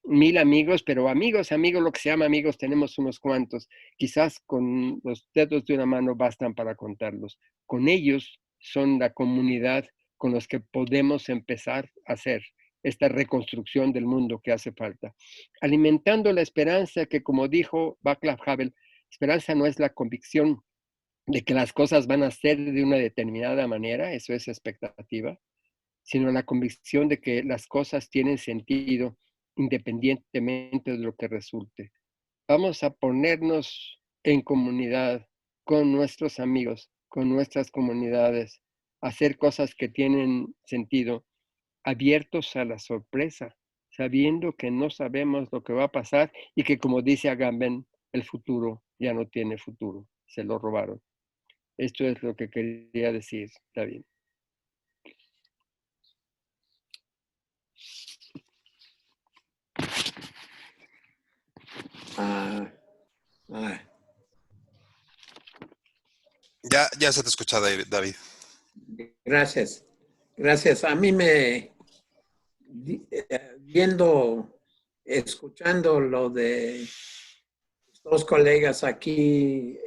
1000 amigos, pero amigos, lo que se llama amigos, tenemos unos cuantos. Quizás con los dedos de una mano bastan para contarlos. Con ellos son la comunidad con los que podemos empezar a hacer esta reconstrucción del mundo que hace falta. Alimentando la esperanza que, como dijo Václav Havel, esperanza no es la convicción de que las cosas van a ser de una determinada manera, eso es expectativa, sino la convicción de que las cosas tienen sentido independientemente de lo que resulte. Vamos a ponernos en comunidad con nuestros amigos, con nuestras comunidades, a hacer cosas que tienen sentido, abiertos a la sorpresa, sabiendo que no sabemos lo que va a pasar y que, como dice Agamben, el futuro ya no tiene futuro, se lo robaron. Esto es lo que quería decir, David. Ya se te escucha, David. Gracias. Gracias. A mí escuchando lo de los dos colegas aquí,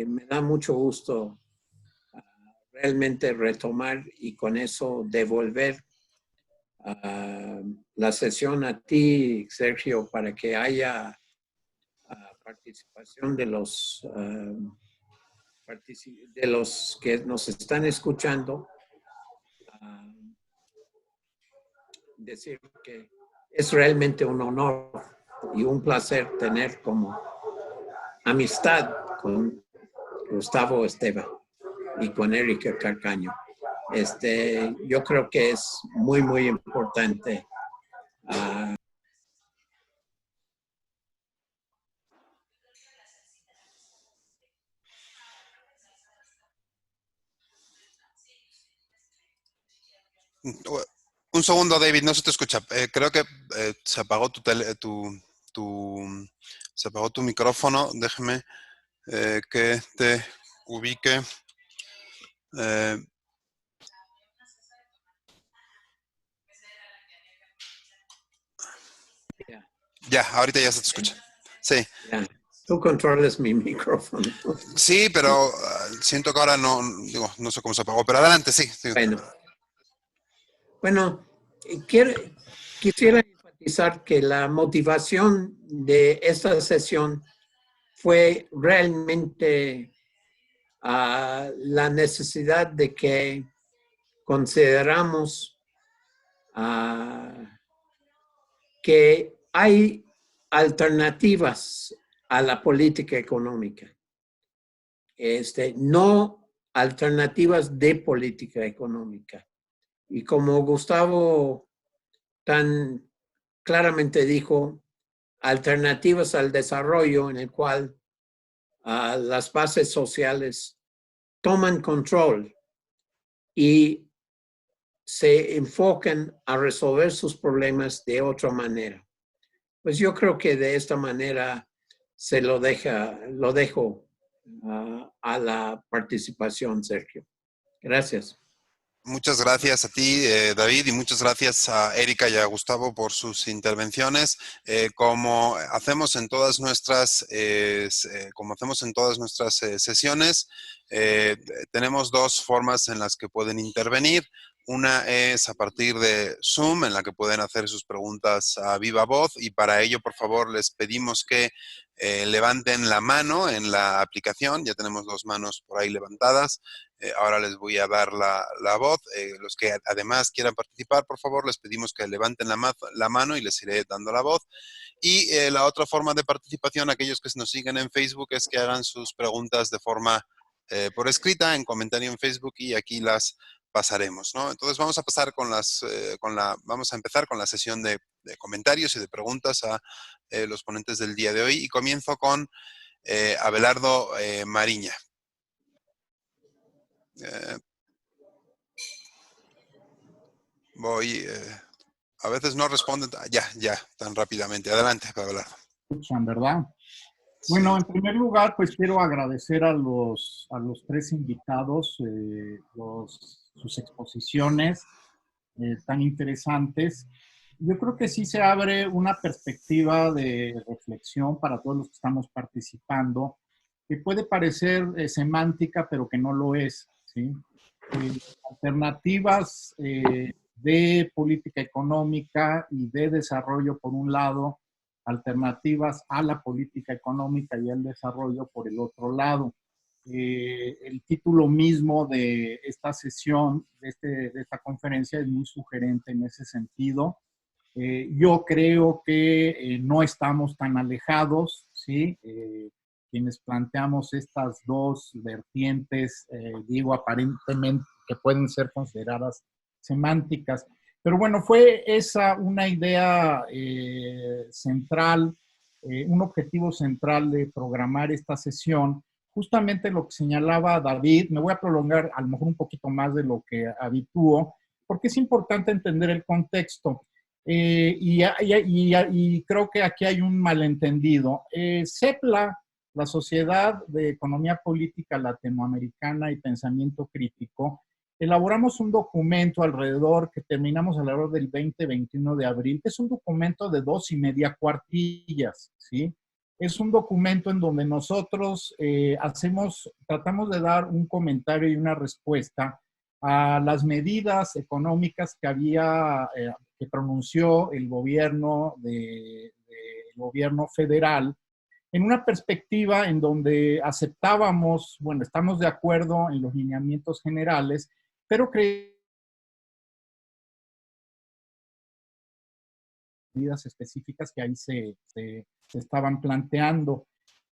me da mucho gusto realmente retomar y con eso devolver la sesión a ti, Sergio, para que haya participación de los que nos están escuchando. Decir que es realmente un honor y un placer tener como amistad con Gustavo Esteva y con Erika Carcaño. Yo creo que es muy, muy importante. Un segundo, David, no se te escucha. Creo que se apagó se apagó tu micrófono. Déjeme que te ubique. Ya, ahorita ya se te escucha. Sí. Yeah. Tú controlas mi micrófono. Sí, pero siento que ahora no sé cómo se apagó, pero adelante, sí. Bueno, quisiera enfatizar que la motivación de esta sesión fue realmente la necesidad de que consideramos que hay alternativas a la política económica, no alternativas de política económica. Y como Gustavo tan claramente dijo alternativas al desarrollo en el cual las bases sociales toman control y se enfocan a resolver sus problemas de otra manera. Pues yo creo que de esta manera lo dejo a la participación, Sergio. Gracias. Muchas gracias a ti, David, y muchas gracias a Erika y a Gustavo por sus intervenciones. Como hacemos en todas nuestras, sesiones, tenemos dos formas en las que pueden intervenir. Una es a partir de Zoom, en la que pueden hacer sus preguntas a viva voz, y para ello, por favor, les pedimos que levanten la mano en la aplicación. Ya tenemos dos manos por ahí levantadas. Ahora les voy a dar la voz. Los que además quieran participar, por favor, les pedimos que levanten la mano y les iré dando la voz. Y la otra forma de participación, aquellos que nos siguen en Facebook, es que hagan sus preguntas de forma por escrita, en comentario en Facebook, y aquí las pasaremos, ¿no? Entonces vamos a pasar vamos a empezar con la sesión de comentarios y de preguntas a los ponentes del día de hoy, y comienzo con Abelardo Mariña. A veces no responden ya tan rápidamente. Adelante, Abelardo. Escuchan, ¿verdad? Bueno, en primer lugar, pues quiero agradecer a los tres invitados sus exposiciones tan interesantes. Yo creo que sí se abre una perspectiva de reflexión para todos los que estamos participando, que puede parecer semántica, pero que no lo es, ¿sí? Alternativas de política económica y de desarrollo por un lado, alternativas a la política económica y al desarrollo por el otro lado. El título mismo de esta sesión, de esta conferencia, es muy sugerente en ese sentido. Yo creo que no estamos tan alejados, ¿sí? Quienes planteamos estas dos vertientes, digo, aparentemente que pueden ser consideradas semánticas. Pero bueno, fue esa una idea central, un objetivo central de programar esta sesión. Justamente lo que señalaba David, me voy a prolongar a lo mejor un poquito más de lo que habitúo, porque es importante entender el contexto. Y creo que aquí hay un malentendido. CEPLA, la Sociedad de Economía Política Latinoamericana y Pensamiento Crítico, elaboramos un documento que terminamos alrededor del 20-21 de abril, que es un documento de 2.5 cuartillas, ¿sí? Es un documento en donde nosotros tratamos de dar un comentario y una respuesta a las medidas económicas que pronunció el gobierno federal, en una perspectiva en donde aceptábamos, bueno, estamos de acuerdo en los lineamientos generales, pero medidas específicas que ahí se estaban planteando.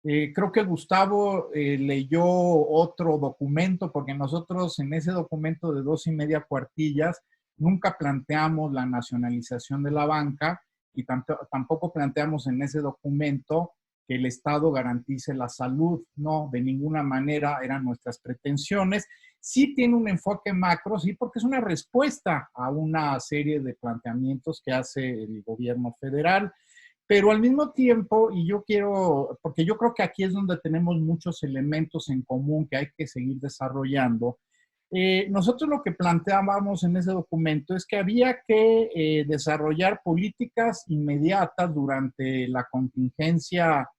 Creo que Gustavo leyó otro documento, porque nosotros en ese documento de 2.5 cuartillas nunca planteamos la nacionalización de la banca y tampoco planteamos en ese documento que el Estado garantice la salud. No, de ninguna manera eran nuestras pretensiones. Sí tiene un enfoque macro, sí, porque es una respuesta a una serie de planteamientos que hace el gobierno federal. Pero al mismo tiempo, porque yo creo que aquí es donde tenemos muchos elementos en común que hay que seguir desarrollando. Nosotros lo que planteábamos en ese documento es que había que desarrollar políticas inmediatas durante la contingencia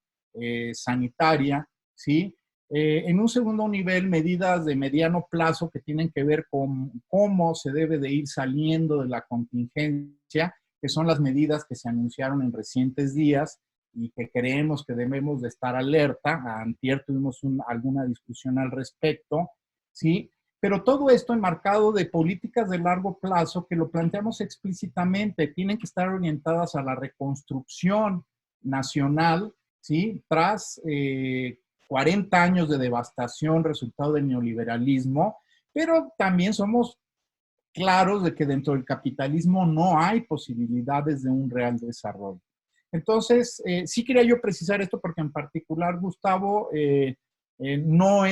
sanitaria, ¿sí? En un segundo nivel, medidas de mediano plazo que tienen que ver con cómo se debe de ir saliendo de la contingencia, que son las medidas que se anunciaron en recientes días y que creemos que debemos de estar alerta. Antier tuvimos alguna discusión al respecto, ¿sí? Pero todo esto enmarcado de políticas de largo plazo que lo planteamos explícitamente, tienen que estar orientadas a la reconstrucción nacional, ¿sí? Tras 40 años de devastación resultado del neoliberalismo, pero también somos claros de que dentro del capitalismo no hay posibilidades de un real desarrollo. Entonces, sí quería yo precisar esto porque en particular, Gustavo, ese no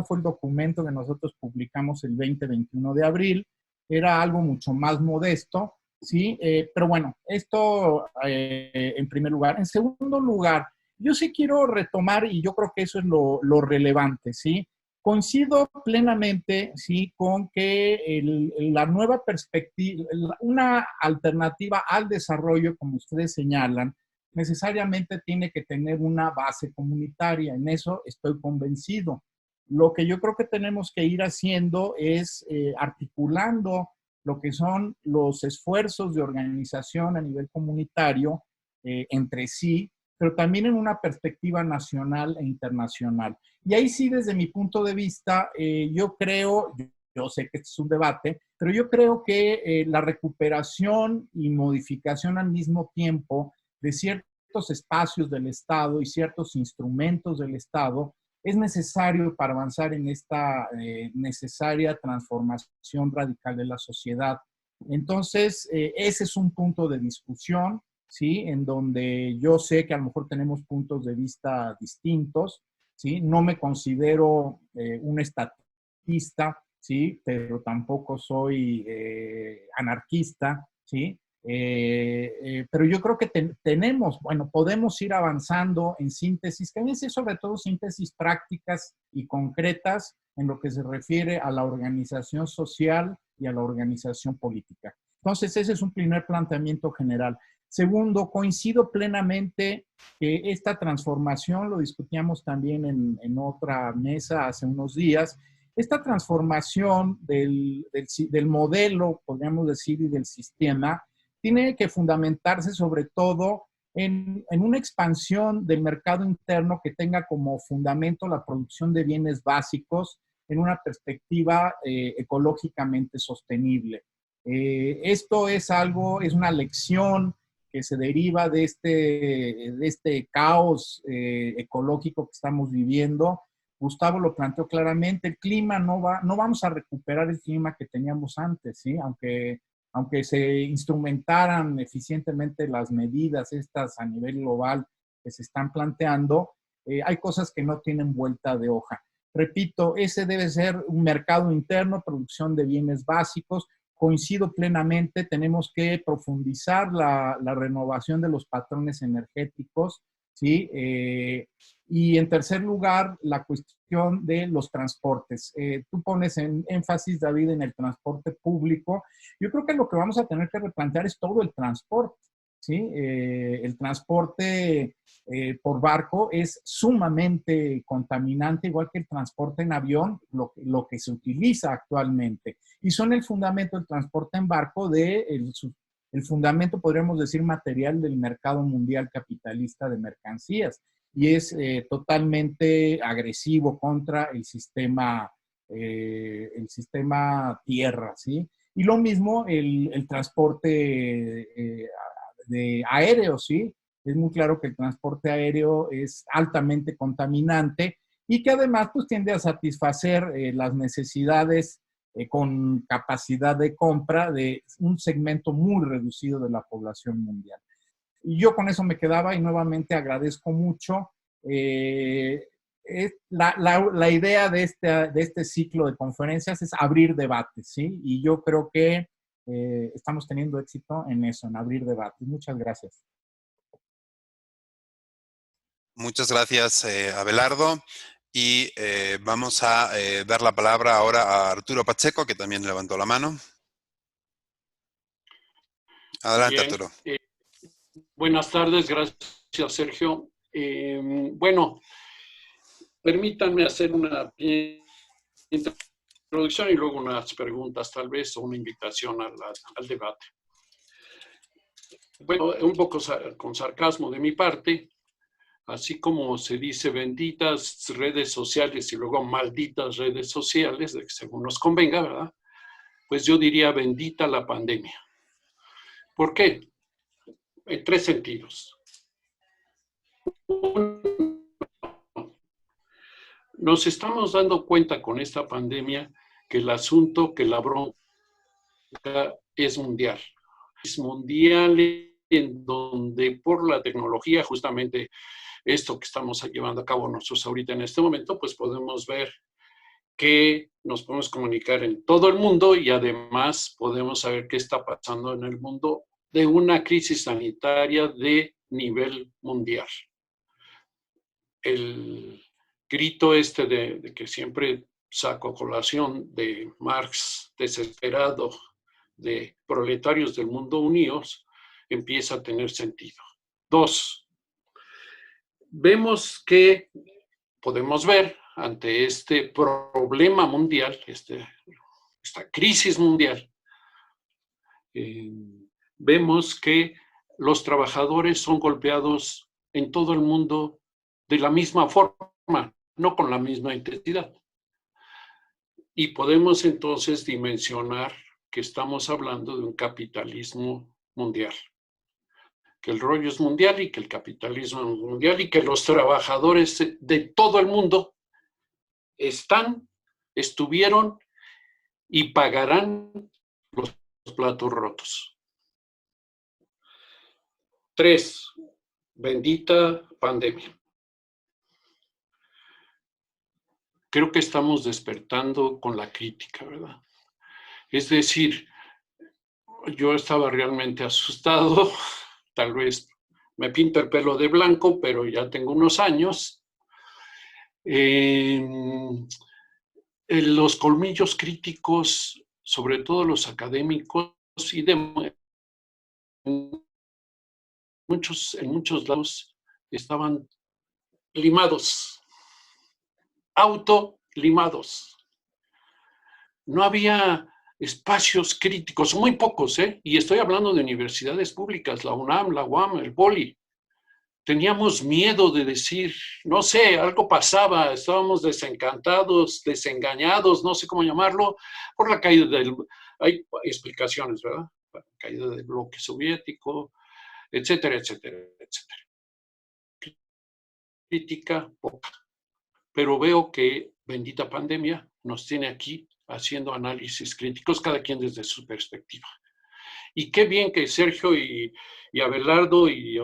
fue el documento que nosotros publicamos el 20-21 de abril, era algo mucho más modesto, ¿sí? Pero bueno, esto en primer lugar. En segundo lugar, yo sí quiero retomar, y yo creo que eso es lo relevante, ¿sí? Coincido plenamente, sí, con que la nueva perspectiva, una alternativa al desarrollo, como ustedes señalan, necesariamente tiene que tener una base comunitaria. En eso estoy convencido. Lo que yo creo que tenemos que ir haciendo es articulando lo que son los esfuerzos de organización a nivel comunitario entre sí, pero también en una perspectiva nacional e internacional. Y ahí sí, desde mi punto de vista, yo creo, yo sé que este es un debate, pero yo creo que la recuperación y modificación al mismo tiempo de ciertos espacios del Estado y ciertos instrumentos del Estado es necesario para avanzar en esta necesaria transformación radical de la sociedad. Entonces, ese es un punto de discusión, ¿sí? En donde yo sé que a lo mejor tenemos puntos de vista distintos, ¿sí? No me considero un estatista, ¿sí? Pero tampoco soy anarquista, ¿sí? Pero yo creo que tenemos, bueno, podemos ir avanzando en síntesis, que es sobre todo síntesis prácticas y concretas en lo que se refiere a la organización social y a la organización política. Entonces, ese es un primer planteamiento general. Segundo, coincido plenamente que esta transformación, lo discutíamos también en otra mesa hace unos días, esta transformación del modelo, podríamos decir, y del sistema, tiene que fundamentarse sobre todo en una expansión del mercado interno que tenga como fundamento la producción de bienes básicos en una perspectiva ecológicamente sostenible. Esto es una lección que se deriva de este caos ecológico que estamos viviendo. Gustavo lo planteó claramente, el clima no vamos a recuperar el clima que teníamos antes, ¿sí? Aunque se instrumentaran eficientemente las medidas estas a nivel global que se están planteando, hay cosas que no tienen vuelta de hoja. Repito, ese debe ser un mercado interno, producción de bienes básicos. Coincido plenamente, tenemos que profundizar la renovación de los patrones energéticos, ¿sí? Y en tercer lugar, la cuestión de los transportes. Tú pones en énfasis, David, en el transporte público. Yo creo que lo que vamos a tener que replantear es todo el transporte, ¿sí? El transporte por barco es sumamente contaminante, igual que el transporte en avión, lo que se utiliza actualmente. Y son el fundamento del transporte en barco el fundamento, podríamos decir, material del mercado mundial capitalista de mercancías. Y es totalmente agresivo contra el sistema tierra, ¿sí? Y lo mismo el transporte de aéreo, ¿sí? Es muy claro que el transporte aéreo es altamente contaminante y que además pues, tiende a satisfacer las necesidades con capacidad de compra de un segmento muy reducido de la población mundial. Y yo con eso me quedaba y nuevamente agradezco mucho. La idea de este ciclo de conferencias es abrir debates, ¿sí? Y yo creo que estamos teniendo éxito en eso, en abrir debates. Muchas gracias. Muchas gracias, Abelardo. Y vamos a dar la palabra ahora a Arturo Pacheco, que también levantó la mano. Adelante, Bien. Arturo. Buenas tardes, gracias, Sergio. Bueno, permítanme hacer una introducción y luego unas preguntas, tal vez, o una invitación al debate. Bueno, un poco con sarcasmo de mi parte, así como se dice benditas redes sociales y luego malditas redes sociales, según nos convenga, ¿verdad? Pues yo diría bendita la pandemia. ¿Por qué? En tres sentidos. Nos estamos dando cuenta con esta pandemia que el asunto, que la bronca es mundial. Es mundial en donde por la tecnología, justamente esto que estamos llevando a cabo nosotros ahorita en este momento, pues podemos ver que nos podemos comunicar en todo el mundo y además podemos saber qué está pasando en el mundo de una crisis sanitaria de nivel mundial. El grito de que siempre saco a colación de Marx desesperado de proletarios del mundo unidos empieza a tener sentido. 2. Podemos ver ante este problema mundial, esta crisis mundial, vemos que los trabajadores son golpeados en todo el mundo de la misma forma, no con la misma intensidad. Y podemos entonces dimensionar que estamos hablando de un capitalismo mundial, que el rollo es mundial y que el capitalismo es mundial y que los trabajadores de todo el mundo estuvieron y pagarán los platos rotos. 3. Bendita pandemia. Creo que estamos despertando con la crítica, ¿verdad? Es decir, yo estaba realmente asustado, tal vez me pinto el pelo de blanco, pero ya tengo unos años. Los colmillos críticos, sobre todo los académicos y en muchos lados estaban limados, autolimados. No había espacios críticos, muy pocos, y estoy hablando de universidades públicas, la UNAM, la UAM, el POLI. Teníamos miedo de decir, no sé, algo pasaba, estábamos desencantados, desengañados, no sé cómo llamarlo, por la caída hay explicaciones, ¿verdad? La caída del bloque soviético, etcétera, etcétera, etcétera. Crítica poca. Pero veo que bendita pandemia nos tiene aquí haciendo análisis críticos, cada quien desde su perspectiva. Y qué bien que Sergio y Abelardo y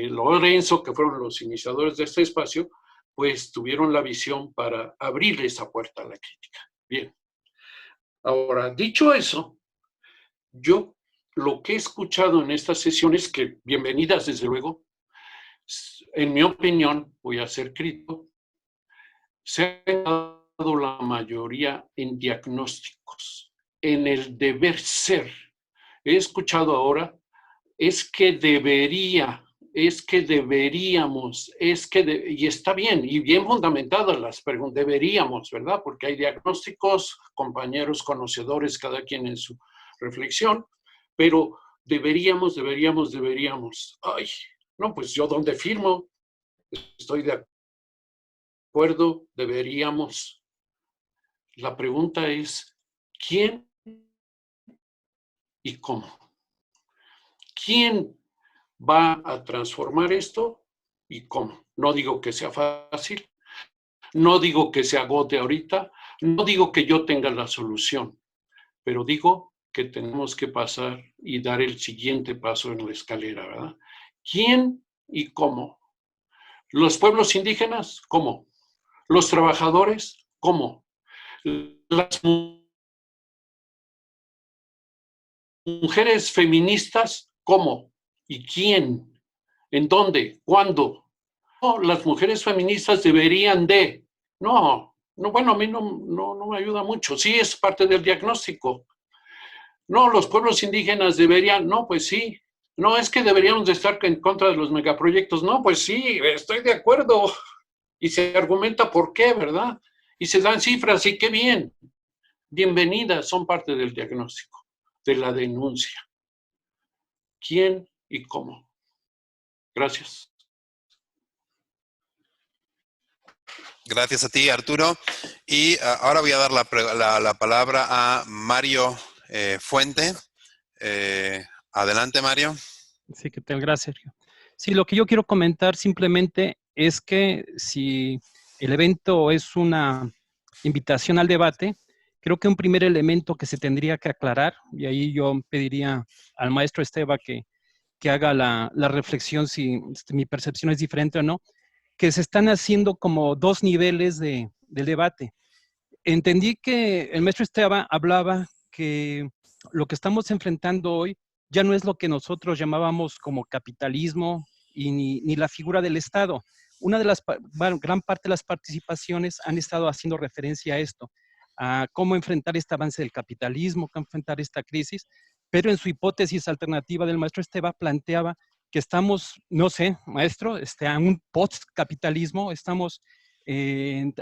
Lorenzo, que fueron los iniciadores de este espacio, pues tuvieron la visión para abrirle esa puerta a la crítica. Bien. Ahora, dicho eso, yo lo que he escuchado en estas sesiones, que bienvenidas desde luego, en mi opinión, voy a ser crítico, se ha dado la mayoría en diagnósticos, en el deber ser. He escuchado ahora, es que deberíamos, y está bien, y bien fundamentadas las preguntas, deberíamos, ¿verdad? Porque hay diagnósticos, compañeros conocedores, cada quien en su reflexión, pero deberíamos. Ay, no, pues yo ¿dónde firmo? Estoy de acuerdo, deberíamos. La pregunta es, ¿quién y cómo? ¿Quién va a transformar esto y cómo? No digo que sea fácil, no digo que se agote ahorita, no digo que yo tenga la solución, pero digo que tenemos que pasar y dar el siguiente paso en la escalera, ¿verdad? ¿Quién y cómo? ¿Los pueblos indígenas? ¿Cómo? ¿Los trabajadores? ¿Cómo? ¿Las mujeres feministas? ¿Cómo? ¿Y quién? ¿En dónde? ¿Cuándo? No, las mujeres feministas deberían de. No, bueno, a mí no me ayuda mucho. Sí es parte del diagnóstico. No, los pueblos indígenas deberían. No, pues sí. No, es que deberíamos de estar en contra de los megaproyectos. No, pues sí, estoy de acuerdo. Y se argumenta por qué, ¿verdad? Y se dan cifras y qué bien. Bienvenidas, son parte del diagnóstico, de la denuncia. ¿Quién y cómo? Gracias. Gracias a ti, Arturo. Y ahora voy a dar la palabra a Mario Fuente. Adelante, Mario. Sí, ¿qué tal? Gracias, Sergio. Sí, lo que yo quiero comentar simplemente es que si el evento es una invitación al debate, Creo que un primer elemento que se tendría que aclarar, y ahí yo pediría al maestro Esteba que haga la reflexión si mi percepción es diferente o no, que se están haciendo como dos niveles del debate. Entendí que el maestro Esteba hablaba que lo que estamos enfrentando hoy ya no es lo que nosotros llamábamos como capitalismo y ni la figura del Estado. Una de las, gran parte de las participaciones han estado haciendo referencia a esto, a cómo enfrentar este avance del capitalismo, cómo enfrentar esta crisis, pero en su hipótesis alternativa del maestro Esteba planteaba que estamos, no sé, maestro, a un post-capitalismo, estamos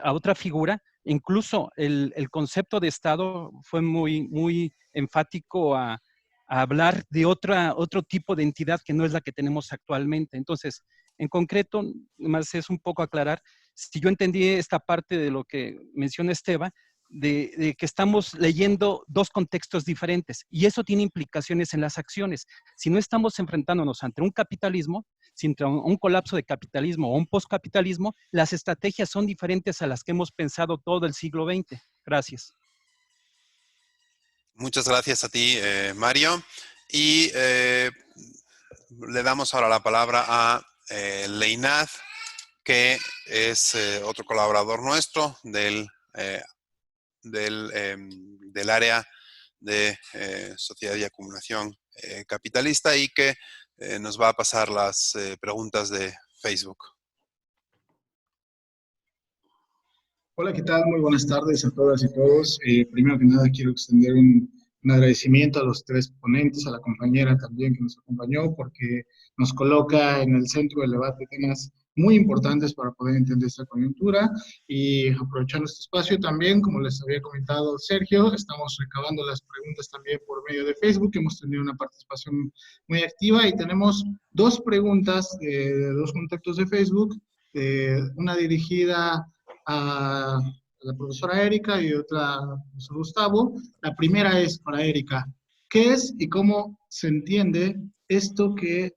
a otra figura. Incluso el concepto de Estado fue muy enfático a hablar de otro tipo de entidad que no es la que tenemos actualmente. Entonces, en concreto, más es un poco aclarar, si yo entendí esta parte de lo que menciona Esteba, de que estamos leyendo dos contextos diferentes y eso tiene implicaciones en las acciones. Si no estamos enfrentándonos ante un capitalismo, ante un colapso de capitalismo o un postcapitalismo, las estrategias son diferentes a las que hemos pensado todo el siglo XX. Gracias. Muchas gracias a ti, Mario. Y le damos ahora la palabra a Leinad, que es otro colaborador nuestro del área de sociedad y acumulación capitalista y que nos va a pasar las preguntas de Facebook. Hola, ¿qué tal? Muy buenas tardes a todas y todos. Primero que nada quiero extender un agradecimiento a los tres ponentes, a la compañera también que nos acompañó, porque nos coloca en el centro del debate temas muy importantes para poder entender esta coyuntura. Y aprovechando este espacio también, como les había comentado Sergio, estamos recabando las preguntas también por medio de Facebook. Hemos tenido una participación muy activa y tenemos dos preguntas de dos contactos de Facebook, una dirigida a la profesora Erika y otra al profesor Gustavo. La primera es para Erika. ¿Qué es y cómo se entiende esto que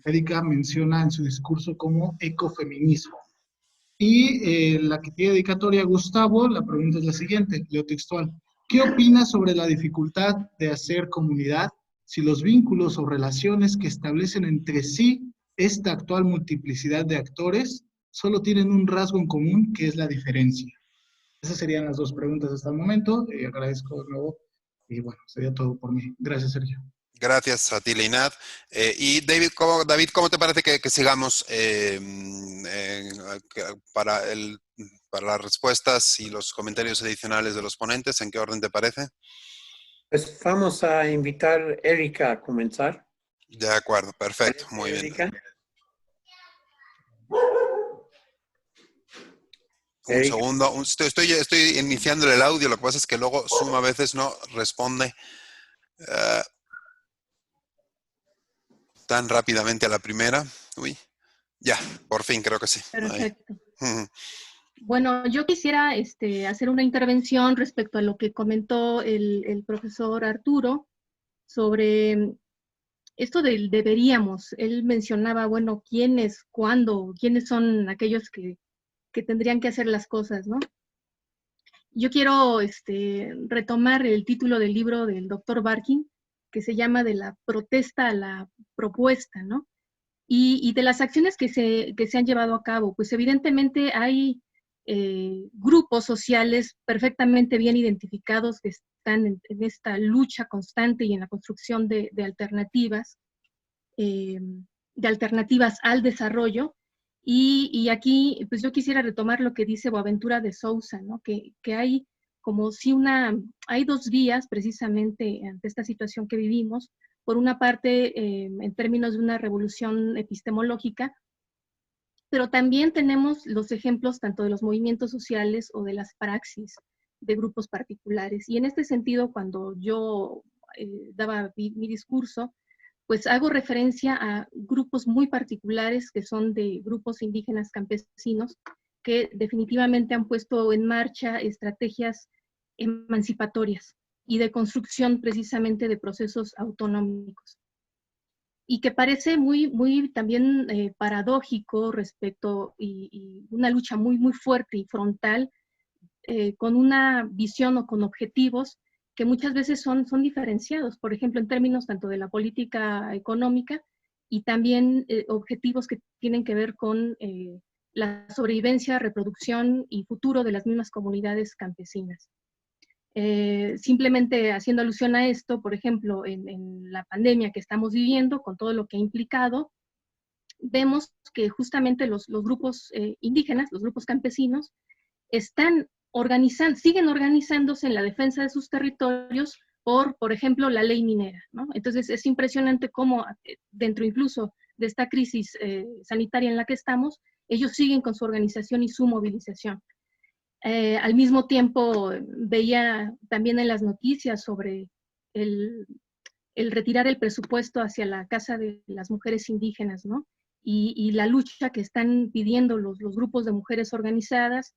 Erika menciona en su discurso como ecofeminismo? Y la que tiene dedicatoria a Gustavo, la pregunta es la siguiente, leo textual. ¿Qué opinas sobre la dificultad de hacer comunidad si los vínculos o relaciones que establecen entre sí esta actual multiplicidad de actores solo tienen un rasgo en común, que es la diferencia? Esas serían las dos preguntas hasta el momento. Agradezco de nuevo y bueno, sería todo por mí. Gracias, Sergio. Gracias a ti, Leinad. Y David, ¿cómo te parece que sigamos para las respuestas y los comentarios adicionales de los ponentes? ¿En qué orden te parece? Pues vamos a invitar a Erika a comenzar. De acuerdo, perfecto, muy bien. Erika. Un segundo, estoy iniciando el audio, lo que pasa es que luego Zoom a veces no responde tan rápidamente a la primera. Uy, ya, por fin creo que sí. Perfecto. Bueno, yo quisiera hacer una intervención respecto a lo que comentó el profesor Arturo sobre esto del deberíamos. Él mencionaba, bueno, quiénes, cuándo, quiénes son aquellos que tendrían que hacer las cosas, ¿no? Yo quiero retomar el título del libro del doctor Barkin, que se llama De la protesta a la propuesta, ¿no? Y de las acciones que se han llevado a cabo, pues evidentemente hay grupos sociales perfectamente bien identificados que están en esta lucha constante y en la construcción de alternativas al desarrollo. Y aquí, pues yo quisiera retomar lo que dice Boaventura de Sousa, ¿no? Que hay como si hay dos vías precisamente ante esta situación que vivimos. Por una parte, en términos de una revolución epistemológica, pero también tenemos los ejemplos tanto de los movimientos sociales o de las praxis de grupos particulares. Y en este sentido, cuando yo daba mi discurso, pues hago referencia a grupos muy particulares que son de grupos indígenas campesinos que definitivamente han puesto en marcha estrategias emancipatorias y de construcción precisamente de procesos autonómicos. Y que parece muy también paradójico respecto y una lucha muy fuerte y frontal con una visión o con objetivos que muchas veces son diferenciados, por ejemplo, en términos tanto de la política económica y también objetivos que tienen que ver con la sobrevivencia, reproducción y futuro de las mismas comunidades campesinas. Simplemente haciendo alusión a esto, por ejemplo, en la pandemia que estamos viviendo, con todo lo que ha implicado, vemos que justamente los grupos indígenas, los grupos campesinos, siguen organizándose en la defensa de sus territorios por ejemplo, la ley minera, ¿no? Entonces es impresionante cómo dentro incluso de esta crisis sanitaria en la que estamos, ellos siguen con su organización y su movilización. Al mismo tiempo veía también en las noticias sobre el retirar el presupuesto hacia la Casa de las Mujeres Indígenas, ¿no? Y la lucha que están pidiendo los grupos de mujeres organizadas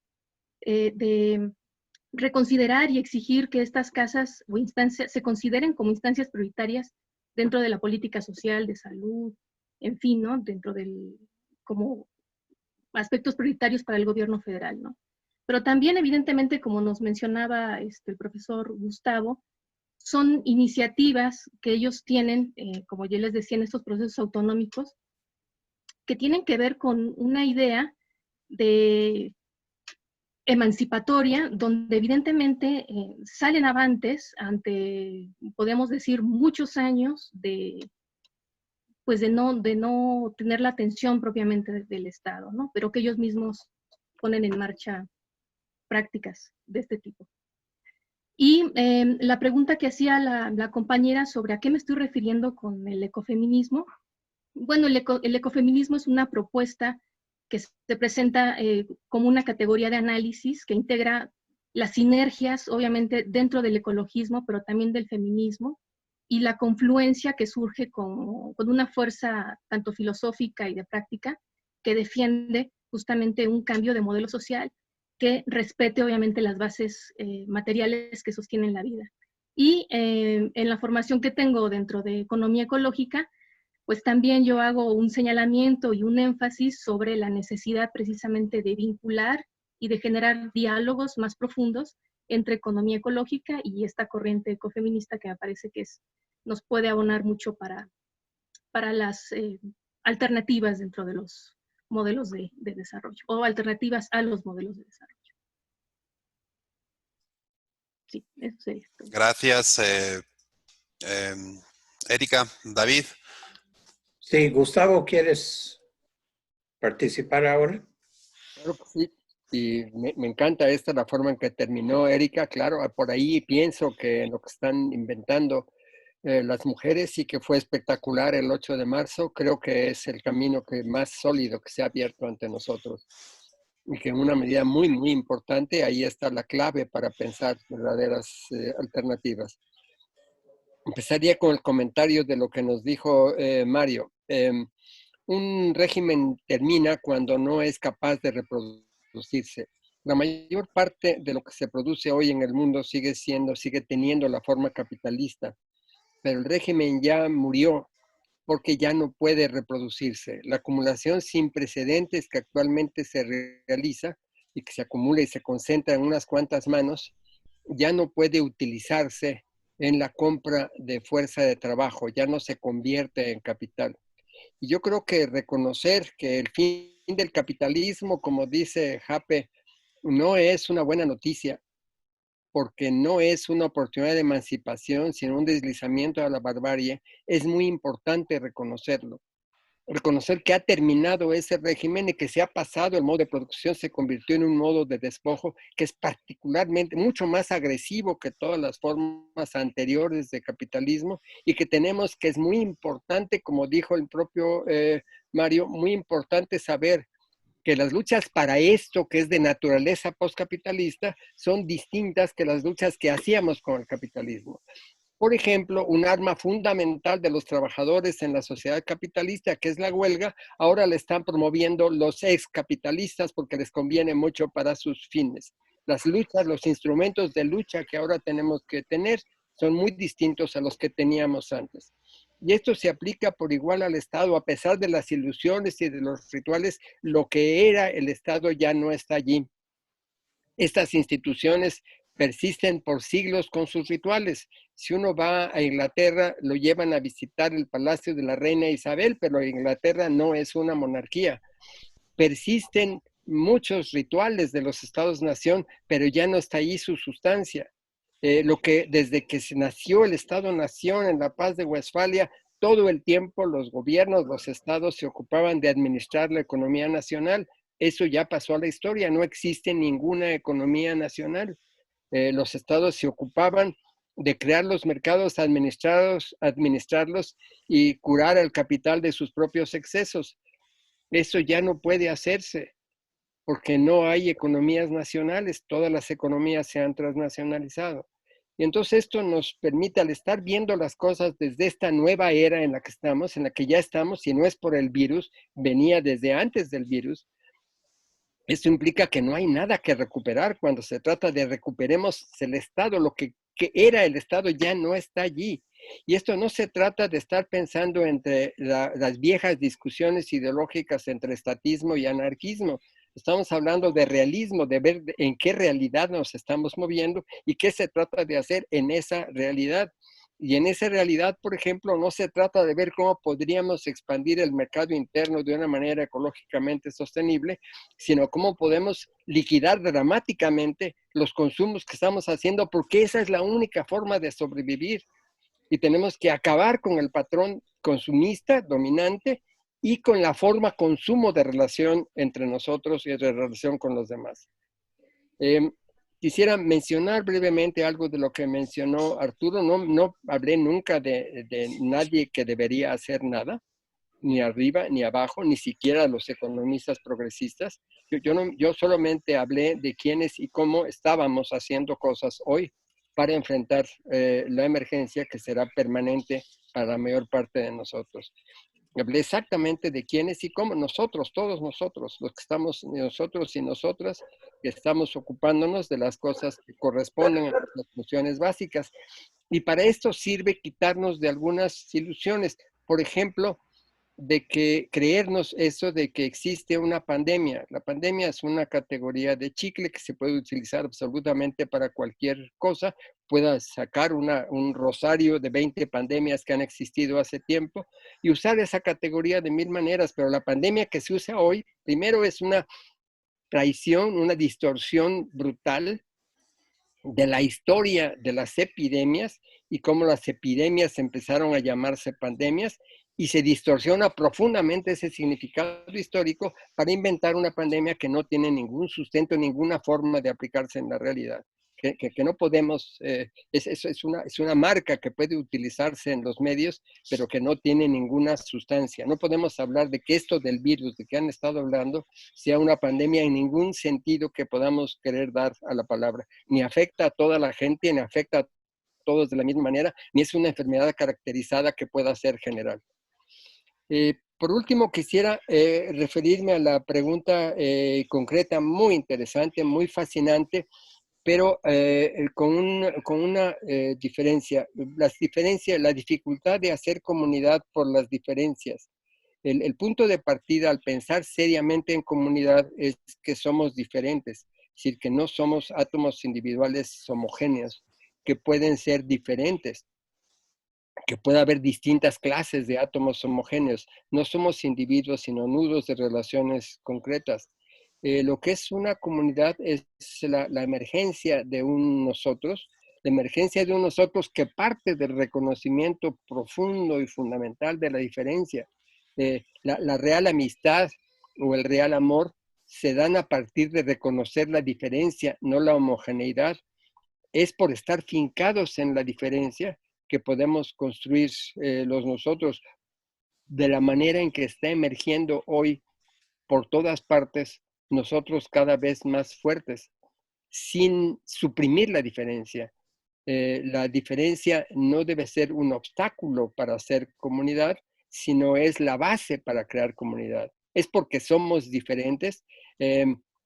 de reconsiderar y exigir que estas casas o instancias se consideren como instancias prioritarias dentro de la política social, de salud, en fin, ¿no? Dentro del, como aspectos prioritarios para el gobierno federal, ¿no? Pero también, evidentemente, como nos mencionaba el profesor Gustavo, son iniciativas que ellos tienen, como yo les decía, en estos procesos autonómicos, que tienen que ver con una idea de emancipatoria, donde evidentemente salen avantes ante, podemos decir, muchos años pues de no tener la atención propiamente del Estado, ¿no? Pero que ellos mismos ponen en marcha prácticas de este tipo. Y la pregunta que hacía la compañera sobre a qué me estoy refiriendo con el ecofeminismo, bueno, el ecofeminismo es una propuesta que se presenta como una categoría de análisis que integra las sinergias, obviamente, dentro del ecologismo, pero también del feminismo, y la confluencia que surge con una fuerza tanto filosófica y de práctica que defiende justamente un cambio de modelo social que respete, obviamente, las bases materiales que sostienen la vida. Y en la formación que tengo dentro de economía ecológica, pues también yo hago un señalamiento y un énfasis sobre la necesidad precisamente de vincular y de generar diálogos más profundos entre economía ecológica y esta corriente ecofeminista que me parece que nos puede abonar mucho para las alternativas dentro de los modelos de desarrollo o alternativas a los modelos de desarrollo. Sí, eso sería todo. Gracias, Erika. David. Sí, Gustavo, ¿quieres participar ahora? Claro que sí. Y me encanta la forma en que terminó Erika. Claro, por ahí pienso que lo que están inventando las mujeres sí que fue espectacular el 8 de marzo. Creo que es el camino más sólido que se ha abierto ante nosotros. Y que en una medida muy, muy importante, ahí está la clave para pensar verdaderas alternativas. Empezaría con el comentario de lo que nos dijo Mario. Un régimen termina cuando no es capaz de reproducirse. La mayor parte de lo que se produce hoy en el mundo sigue teniendo la forma capitalista, pero el régimen ya murió porque ya no puede reproducirse. La acumulación sin precedentes que actualmente se realiza y que se acumula y se concentra en unas cuantas manos, ya no puede utilizarse en la compra de fuerza de trabajo, ya no se convierte en capital. Y yo creo que reconocer que el fin del capitalismo, como dice Jape, no es una buena noticia, porque no es una oportunidad de emancipación, sino un deslizamiento a la barbarie, es muy importante reconocerlo. Reconocer que ha terminado ese régimen y que se ha pasado, el modo de producción se convirtió en un modo de despojo que es particularmente mucho más agresivo que todas las formas anteriores de capitalismo y que tenemos que es muy importante, como dijo el propio Mario, muy importante saber que las luchas para esto que es de naturaleza postcapitalista son distintas que las luchas que hacíamos con el capitalismo. Por ejemplo, un arma fundamental de los trabajadores en la sociedad capitalista, que es la huelga, ahora le están promoviendo los excapitalistas porque les conviene mucho para sus fines. Las luchas, los instrumentos de lucha que ahora tenemos que tener son muy distintos a los que teníamos antes. Y esto se aplica por igual al Estado, a pesar de las ilusiones y de los rituales, lo que era el Estado ya no está allí. Estas instituciones persisten por siglos con sus rituales. Si uno va a Inglaterra, lo llevan a visitar el palacio de la reina Isabel, pero Inglaterra no es una monarquía. Persisten muchos rituales de los estados-nación, pero ya no está ahí su sustancia. Lo que desde que se nació el Estado-nación en la Paz de Westfalia, todo el tiempo los gobiernos, los estados se ocupaban de administrar la economía nacional. Eso ya pasó a la historia, no existe ninguna economía nacional. Los estados se ocupaban de crear los mercados, administrarlos y curar el capital de sus propios excesos. Eso ya no puede hacerse porque no hay economías nacionales, todas las economías se han transnacionalizado. Y entonces esto nos permite, al estar viendo las cosas desde esta nueva era en la que estamos, en la que ya estamos, y no es por el virus, venía desde antes del virus, esto implica que no hay nada que recuperar. Cuando se trata de recuperemos el Estado, lo que era el Estado ya no está allí. Y esto no se trata de estar pensando entre las viejas discusiones ideológicas entre estatismo y anarquismo. Estamos hablando de realismo, de ver en qué realidad nos estamos moviendo y qué se trata de hacer en esa realidad. Y en esa realidad, por ejemplo, no se trata de ver cómo podríamos expandir el mercado interno de una manera ecológicamente sostenible, sino cómo podemos liquidar dramáticamente los consumos que estamos haciendo, porque esa es la única forma de sobrevivir. Y tenemos que acabar con el patrón consumista dominante y con la forma consumo de relación entre nosotros y de relación con los demás. Quisiera mencionar brevemente algo de lo que mencionó Arturo. No hablé nunca de nadie que debería hacer nada, ni arriba ni abajo, ni siquiera los economistas progresistas. Yo solamente hablé de quiénes y cómo estábamos haciendo cosas hoy para enfrentar la emergencia que será permanente para la mayor parte de nosotros. Hablé exactamente de quiénes y cómo nosotros, todos nosotros, los que estamos, nosotros y nosotras, que estamos ocupándonos de las cosas que corresponden a las funciones básicas. Y para esto sirve quitarnos de algunas ilusiones. Por ejemplo, de que creernos eso de que existe una pandemia. La pandemia es una categoría de chicle que se puede utilizar absolutamente para cualquier cosa. Pueda sacar un rosario de 20 pandemias que han existido hace tiempo y usar esa categoría de 1000 maneras, pero la pandemia que se usa hoy, primero es una traición, una distorsión brutal de la historia de las epidemias y cómo las epidemias empezaron a llamarse pandemias, y se distorsiona profundamente ese significado histórico para inventar una pandemia que no tiene ningún sustento, ninguna forma de aplicarse en la realidad. Que no podemos, es una marca que puede utilizarse en los medios, pero que no tiene ninguna sustancia. No podemos hablar de que esto del virus, de que han estado hablando, sea una pandemia en ningún sentido que podamos querer dar a la palabra. Ni afecta a toda la gente, ni afecta a todos de la misma manera, ni es una enfermedad caracterizada que pueda ser general. Por último, quisiera referirme a la pregunta concreta, muy interesante, muy fascinante, pero con una diferencia. La dificultad de hacer comunidad por las diferencias. El punto de partida al pensar seriamente en comunidad es que somos diferentes, es decir, que no somos átomos individuales homogéneos, que pueden ser diferentes, que puede haber distintas clases de átomos homogéneos. No somos individuos, sino nudos de relaciones concretas. Lo que es una comunidad es la emergencia de un nosotros, la emergencia de un nosotros que parte del reconocimiento profundo y fundamental de la diferencia. La real amistad o el real amor se dan a partir de reconocer la diferencia, no la homogeneidad. Es por estar fincados en la diferencia que podemos construir los nosotros de la manera en que está emergiendo hoy por todas partes, nosotros cada vez más fuertes, sin suprimir la diferencia. La diferencia no debe ser un obstáculo para hacer comunidad, sino es la base para crear comunidad. Es porque somos diferentes.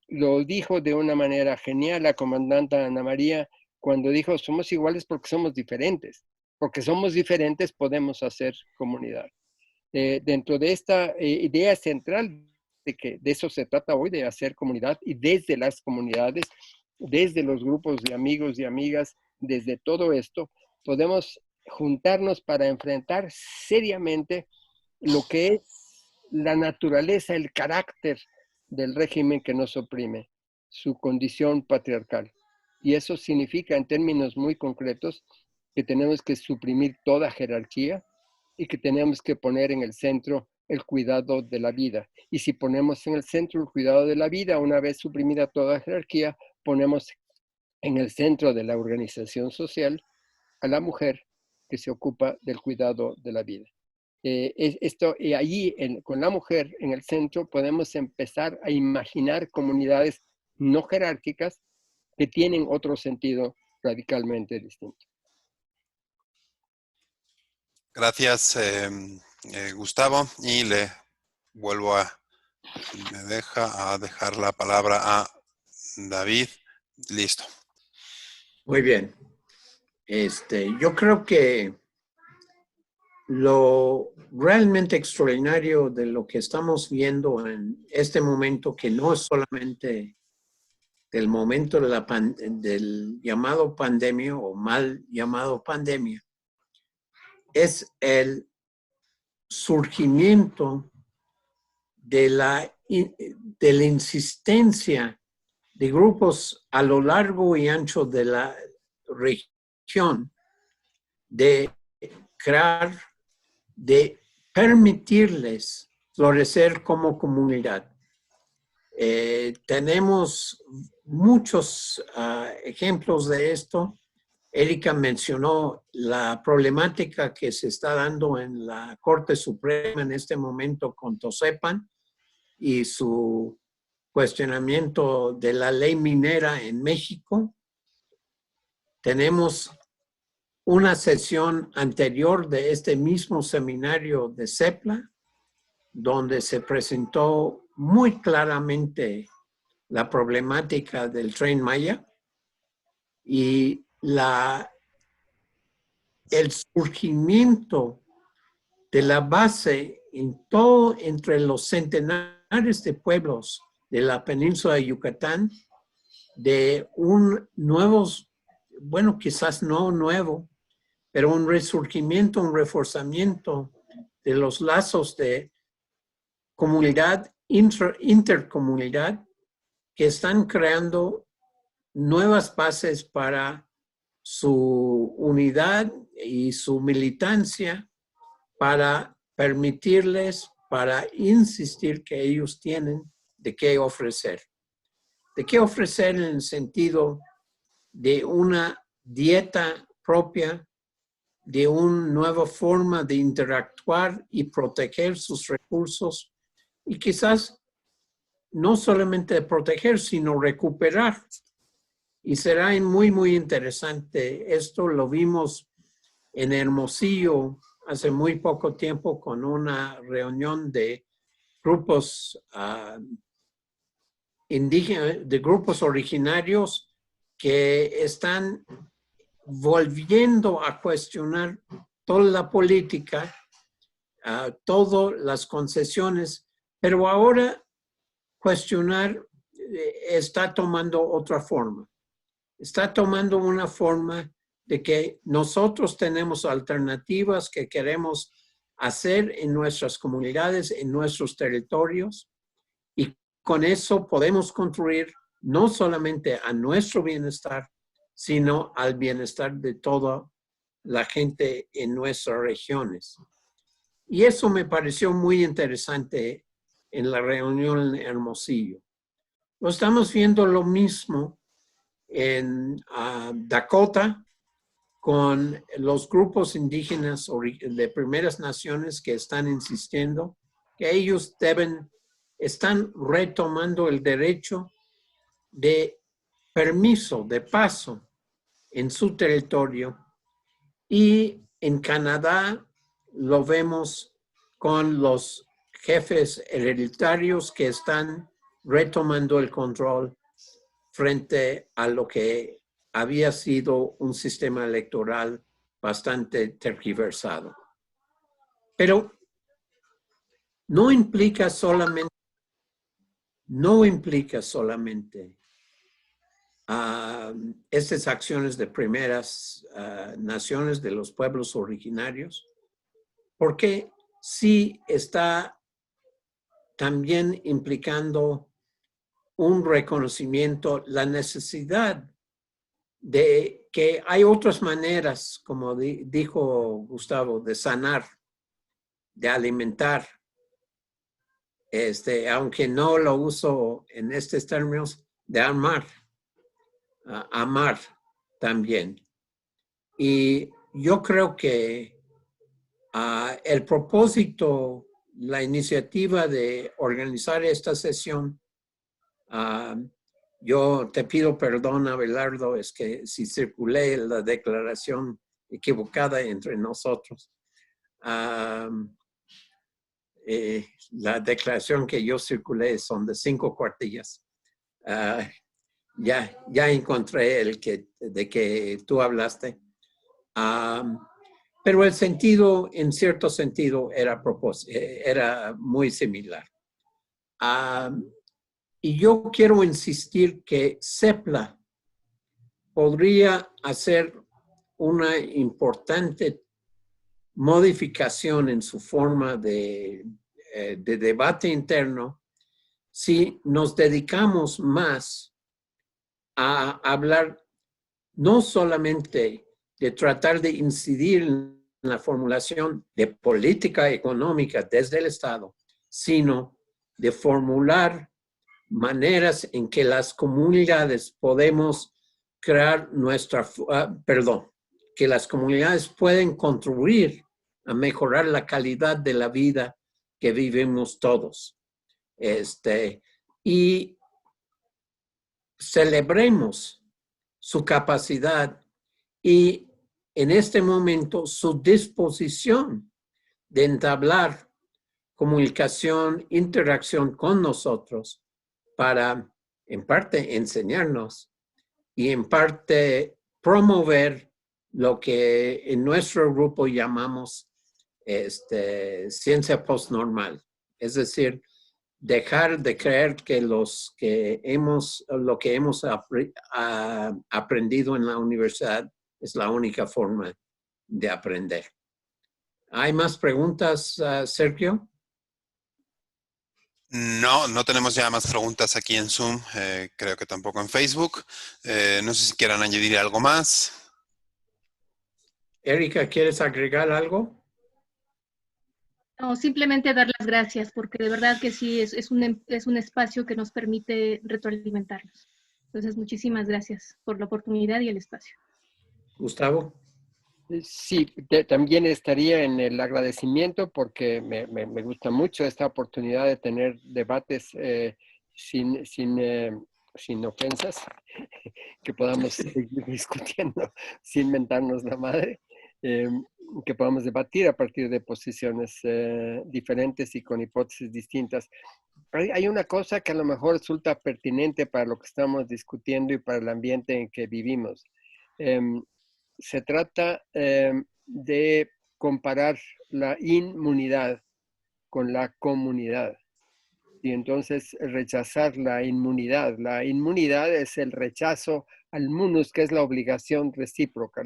Lo dijo de una manera genial la comandante Ana María cuando dijo, somos iguales porque somos diferentes. Porque somos diferentes podemos hacer comunidad. Dentro de esta idea central de que de eso se trata hoy, de hacer comunidad y desde las comunidades, desde los grupos de amigos y amigas, desde todo esto, podemos juntarnos para enfrentar seriamente lo que es la naturaleza, el carácter del régimen que nos oprime, su condición patriarcal. Y eso significa, en términos muy concretos, que tenemos que suprimir toda jerarquía y que tenemos que poner en el centro el cuidado de la vida. Y si ponemos en el centro el cuidado de la vida, una vez suprimida toda jerarquía, ponemos en el centro de la organización social a la mujer que se ocupa del cuidado de la vida. Y allí, con la mujer en el centro, podemos empezar a imaginar comunidades no jerárquicas que tienen otro sentido radicalmente distinto. Gracias, Gustavo. Y le vuelvo me deja dejar la palabra a David. Listo. Muy bien. Yo creo que lo realmente extraordinario de lo que estamos viendo en este momento, que no es solamente del momento de del llamado pandemia o mal llamado pandemia, es el surgimiento de la insistencia de grupos a lo largo y ancho de la región de crear, de permitirles florecer como comunidad. Tenemos muchos ejemplos de esto. Erika mencionó la problemática que se está dando en la Corte Suprema en este momento con Tosepan y su cuestionamiento de la ley minera en México. Tenemos una sesión anterior de este mismo seminario de CEPLA, donde se presentó muy claramente la problemática del Tren Maya y el surgimiento de la base en todo entre los centenares de pueblos de la península de Yucatán, de un nuevo, bueno, quizás no nuevo, pero un resurgimiento, un reforzamiento de los lazos de comunidad, intercomunidad, que están creando nuevas bases para su unidad y su militancia, para permitirles, para insistir que ellos tienen de qué ofrecer. De qué ofrecer en el sentido de una dieta propia, de una nueva forma de interactuar y proteger sus recursos, y quizás no solamente de proteger, sino recuperar. Y será muy, muy interesante. Esto lo vimos en Hermosillo hace muy poco tiempo con una reunión de grupos indígenas, de grupos originarios que están volviendo a cuestionar toda la política, todas las concesiones, pero ahora cuestionar está tomando otra forma. Está tomando una forma de que nosotros tenemos alternativas que queremos hacer en nuestras comunidades, en nuestros territorios, y con eso podemos construir no solamente a nuestro bienestar, sino al bienestar de toda la gente en nuestras regiones. Y eso me pareció muy interesante en la reunión en Hermosillo. Lo estamos viendo lo mismo en Dakota con los grupos indígenas de primeras naciones que están insistiendo que ellos están retomando el derecho de permiso, de paso en su territorio. Y en Canadá lo vemos con los jefes hereditarios que están retomando el control frente a lo que había sido un sistema electoral bastante tergiversado. Pero no implica solamente estas acciones de primeras naciones de los pueblos originarios, porque sí está también implicando un reconocimiento, la necesidad de que hay otras maneras, como dijo Gustavo, de sanar, de alimentar, aunque no lo uso en estos términos, de amar, amar también. Y yo creo que el propósito, la iniciativa de organizar esta sesión, yo te pido perdón, Abelardo, es que si circulé la declaración equivocada entre nosotros. La declaración que yo circulé son de 5 cuartillas. Ya encontré de que tú hablaste. Pero el sentido, en cierto sentido, era muy similar. Y yo quiero insistir que CEPLA podría hacer una importante modificación en su forma de debate interno si nos dedicamos más a hablar no solamente de tratar de incidir en la formulación de política económica desde el Estado, sino de formular maneras en que las comunidades podemos crear que las comunidades pueden contribuir a mejorar la calidad de la vida que vivimos todos. Y celebremos su capacidad y en este momento su disposición de entablar comunicación, interacción con nosotros para, en parte, enseñarnos y en parte promover lo que en nuestro grupo llamamos ciencia postnormal. Es decir, dejar de creer que lo que hemos aprendido en la universidad es la única forma de aprender. ¿Hay más preguntas, Sergio? No tenemos ya más preguntas aquí en Zoom, creo que tampoco en Facebook. No sé si quieran añadir algo más. Erika, ¿quieres agregar algo? No, simplemente dar las gracias, porque de verdad que sí, es un espacio que nos permite retroalimentarnos. Entonces, muchísimas gracias por la oportunidad y el espacio. Gustavo. Sí, también estaría en el agradecimiento porque me gusta mucho esta oportunidad de tener debates sin ofensas, que podamos seguir discutiendo sin mentarnos la madre, que podamos debatir a partir de posiciones diferentes y con hipótesis distintas. Hay una cosa que a lo mejor resulta pertinente para lo que estamos discutiendo y para el ambiente en que vivimos. Se trata de comparar la inmunidad con la comunidad. Y entonces rechazar la inmunidad. La inmunidad es el rechazo al munus, que es la obligación recíproca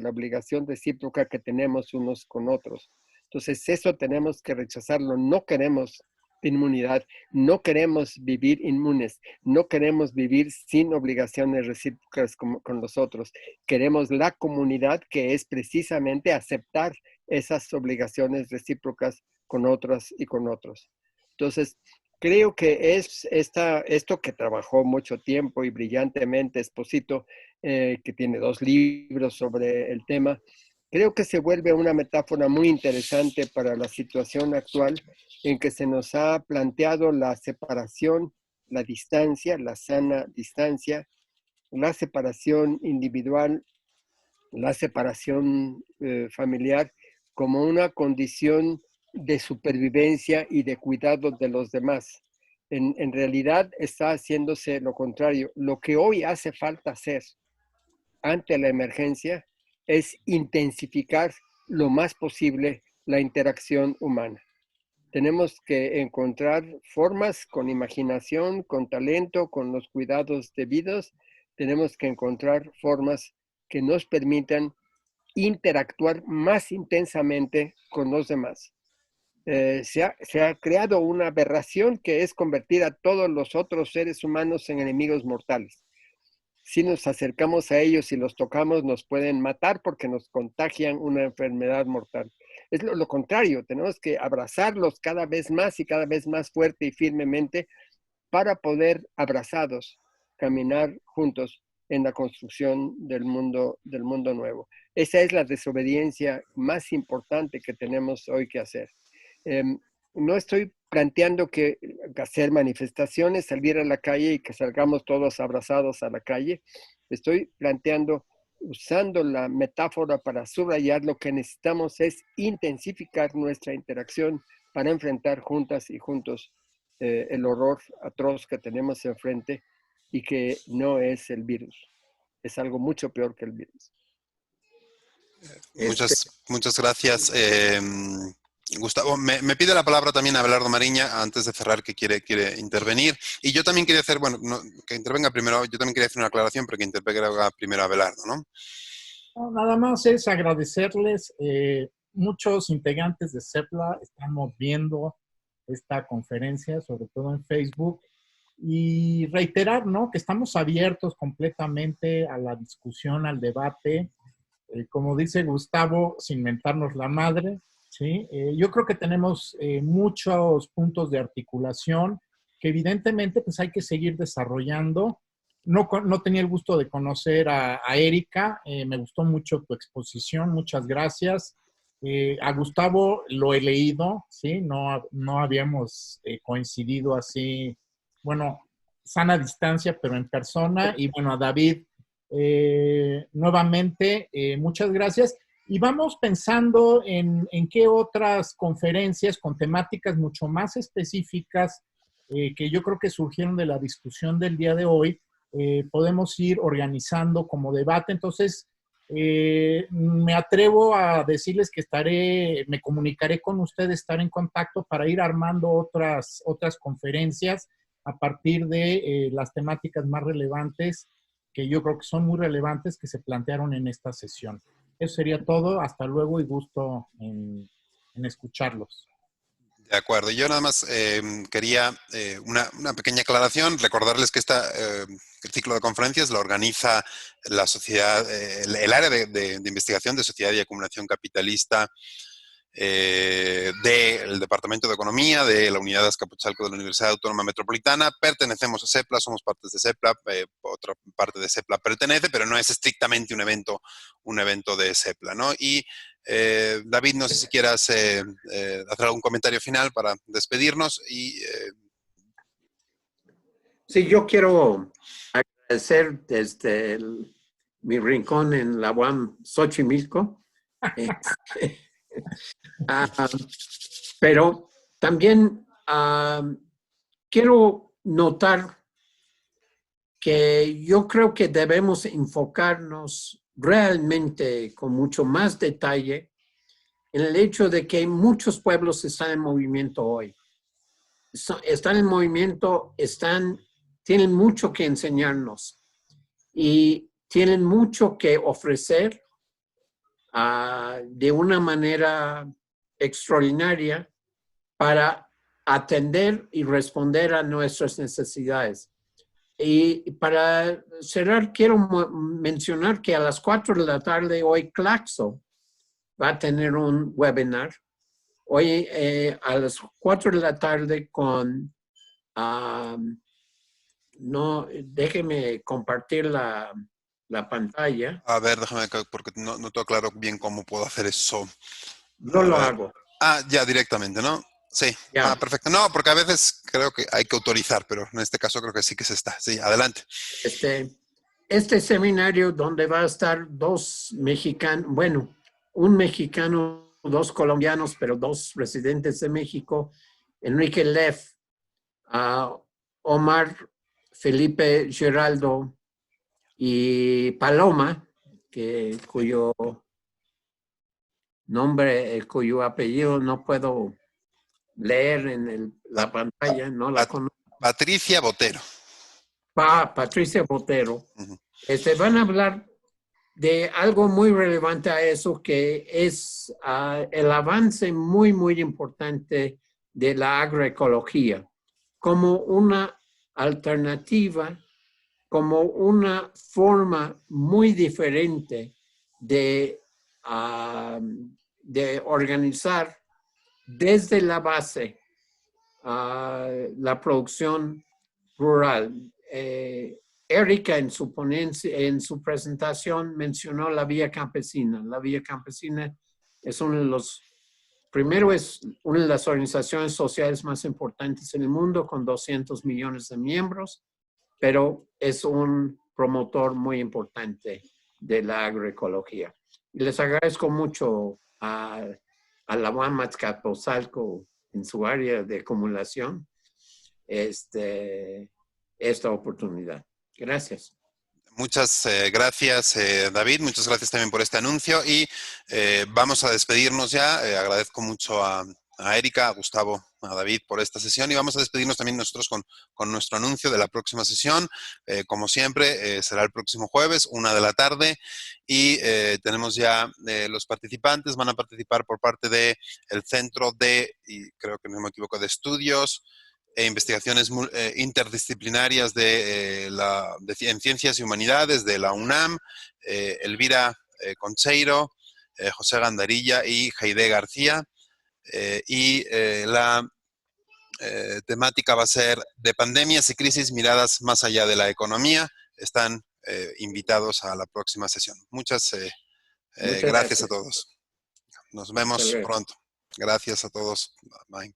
que tenemos unos con otros. Entonces eso tenemos que rechazarlo. No queremos inmunidad, no queremos vivir inmunes, no queremos vivir sin obligaciones recíprocas con los otros. Queremos la comunidad, que es precisamente aceptar esas obligaciones recíprocas con otras y con otros. Entonces, creo que es esto que trabajó mucho tiempo y brillantemente Esposito, que tiene 2 libros sobre el tema. Creo que se vuelve una metáfora muy interesante para la situación actual en que se nos ha planteado la separación, la distancia, la sana distancia, la separación individual, la separación familiar como una condición de supervivencia y de cuidado de los demás. En realidad está haciéndose lo contrario. Lo que hoy hace falta hacer ante la emergencia es intensificar lo más posible la interacción humana. Tenemos que encontrar formas con imaginación, con talento, con los cuidados debidos tenemos que encontrar formas que nos permitan interactuar más intensamente con los demás. Se ha creado una aberración que es convertir a todos los otros seres humanos en enemigos mortales. Si nos acercamos a ellos y los tocamos, nos pueden matar porque nos contagian una enfermedad mortal. Es lo contrario, tenemos que abrazarlos cada vez más y cada vez más fuerte y firmemente para poder, abrazados, caminar juntos en la construcción del mundo nuevo. Esa es la desobediencia más importante que tenemos hoy que hacer. No estoy planteando que hacer manifestaciones, salir a la calle y que salgamos todos abrazados a la calle. Estoy planteando, usando la metáfora para subrayar, lo que necesitamos es intensificar nuestra interacción para enfrentar juntas y juntos el horror atroz que tenemos enfrente y que no es el virus. Es algo mucho peor que el virus. Muchas gracias. Gustavo, me pide la palabra también Abelardo Mariña antes de cerrar, que quiere intervenir. Y yo también quería hacer, bueno, que intervenga primero, yo también quería hacer una aclaración, pero que intervenga primero Abelardo, ¿no? No, nada más es agradecerles. Muchos integrantes de CEPLA estamos viendo esta conferencia, sobre todo en Facebook, y reiterar, ¿no?, que estamos abiertos completamente a la discusión, al debate. Como dice Gustavo, sin mentarnos la madre, ¿sí? Yo creo que tenemos muchos puntos de articulación que evidentemente pues hay que seguir desarrollando. No tenía el gusto de conocer a Erika, me gustó mucho tu exposición, muchas gracias. A Gustavo lo he leído, ¿sí? No habíamos coincidido así, bueno, sana distancia, pero en persona. Y bueno, a David, nuevamente, muchas gracias. Y vamos pensando en qué otras conferencias con temáticas mucho más específicas que yo creo que surgieron de la discusión del día de hoy, podemos ir organizando como debate. Entonces, me atrevo a decirles que me comunicaré con ustedes, estaré en contacto para ir armando otras conferencias a partir de las temáticas más relevantes, que yo creo que son muy relevantes, que se plantearon en esta sesión. Eso sería todo. Hasta luego y gusto en escucharlos. De acuerdo. Yo nada más quería una pequeña aclaración, recordarles que el ciclo de conferencias lo organiza la sociedad, el área de investigación de sociedad y acumulación capitalista del Departamento de Economía de la Unidad de Azcapotzalco de la Universidad Autónoma Metropolitana. Pertenecemos a CEPLA, somos partes de CEPLA, otra parte de CEPLA pertenece, pero no es estrictamente un evento de CEPLA, ¿no? Y David, no sé si quieras hacer algún comentario final para despedirnos. Sí, yo quiero agradecer desde mi rincón en la UAM Xochimilco. Pero también quiero notar que yo creo que debemos enfocarnos realmente con mucho más detalle en el hecho de que muchos pueblos están en movimiento hoy. Están en movimiento, tienen mucho que enseñarnos y tienen mucho que ofrecer de una manera extraordinaria para atender y responder a nuestras necesidades. Y para cerrar, quiero mencionar que a las 4 de la tarde hoy Claxo va a tener un webinar. Hoy a las 4 de la tarde déjeme compartir la pantalla. A ver, déjame, porque no tengo claro bien cómo puedo hacer eso. Yo lo hago. Ya directamente, ¿no? Sí. Ya. Perfecto. No, porque a veces creo que hay que autorizar, pero en este caso creo que sí que se está. Sí, adelante. Este seminario donde va a estar 2 mexicanos, bueno, un mexicano, 2 colombianos, pero 2 residentes de México, Enrique Leff, Omar Felipe Geraldo y Paloma, cuyo apellido no puedo leer en la pantalla, no la conozco. Patricia Botero. Patricia Botero. Van a hablar de algo muy relevante a eso, que es el avance muy, muy importante de la agroecología como una alternativa, como una forma muy diferente de organizar desde la base la producción rural. Erika en su ponencia, en su presentación, mencionó la Vía Campesina. La Vía Campesina es uno de los, primero es una de las organizaciones sociales más importantes en el mundo, con 200 millones de miembros, pero es un promotor muy importante de la agroecología. Y les agradezco mucho a la UAM Azcapotzalco en su área de acumulación esta oportunidad. Gracias. Muchas gracias, David. Muchas gracias también por este anuncio. Y vamos a despedirnos ya. Agradezco mucho a Erika, a Gustavo, a David por esta sesión. Y vamos a despedirnos también nosotros con nuestro anuncio de la próxima sesión. Como siempre, será el próximo jueves, 1 p.m. Y tenemos ya los participantes. Van a participar por parte del Centro y creo que no me equivoco, de Estudios e investigaciones interdisciplinarias en ciencias y humanidades de la UNAM, Elvira Concheiro, José Gandarilla y Heide García. La temática va a ser de pandemias y crisis, miradas más allá de la economía. Están invitados a la próxima sesión. Muchas gracias a todos. Nos vemos pronto. Gracias a todos. Bye.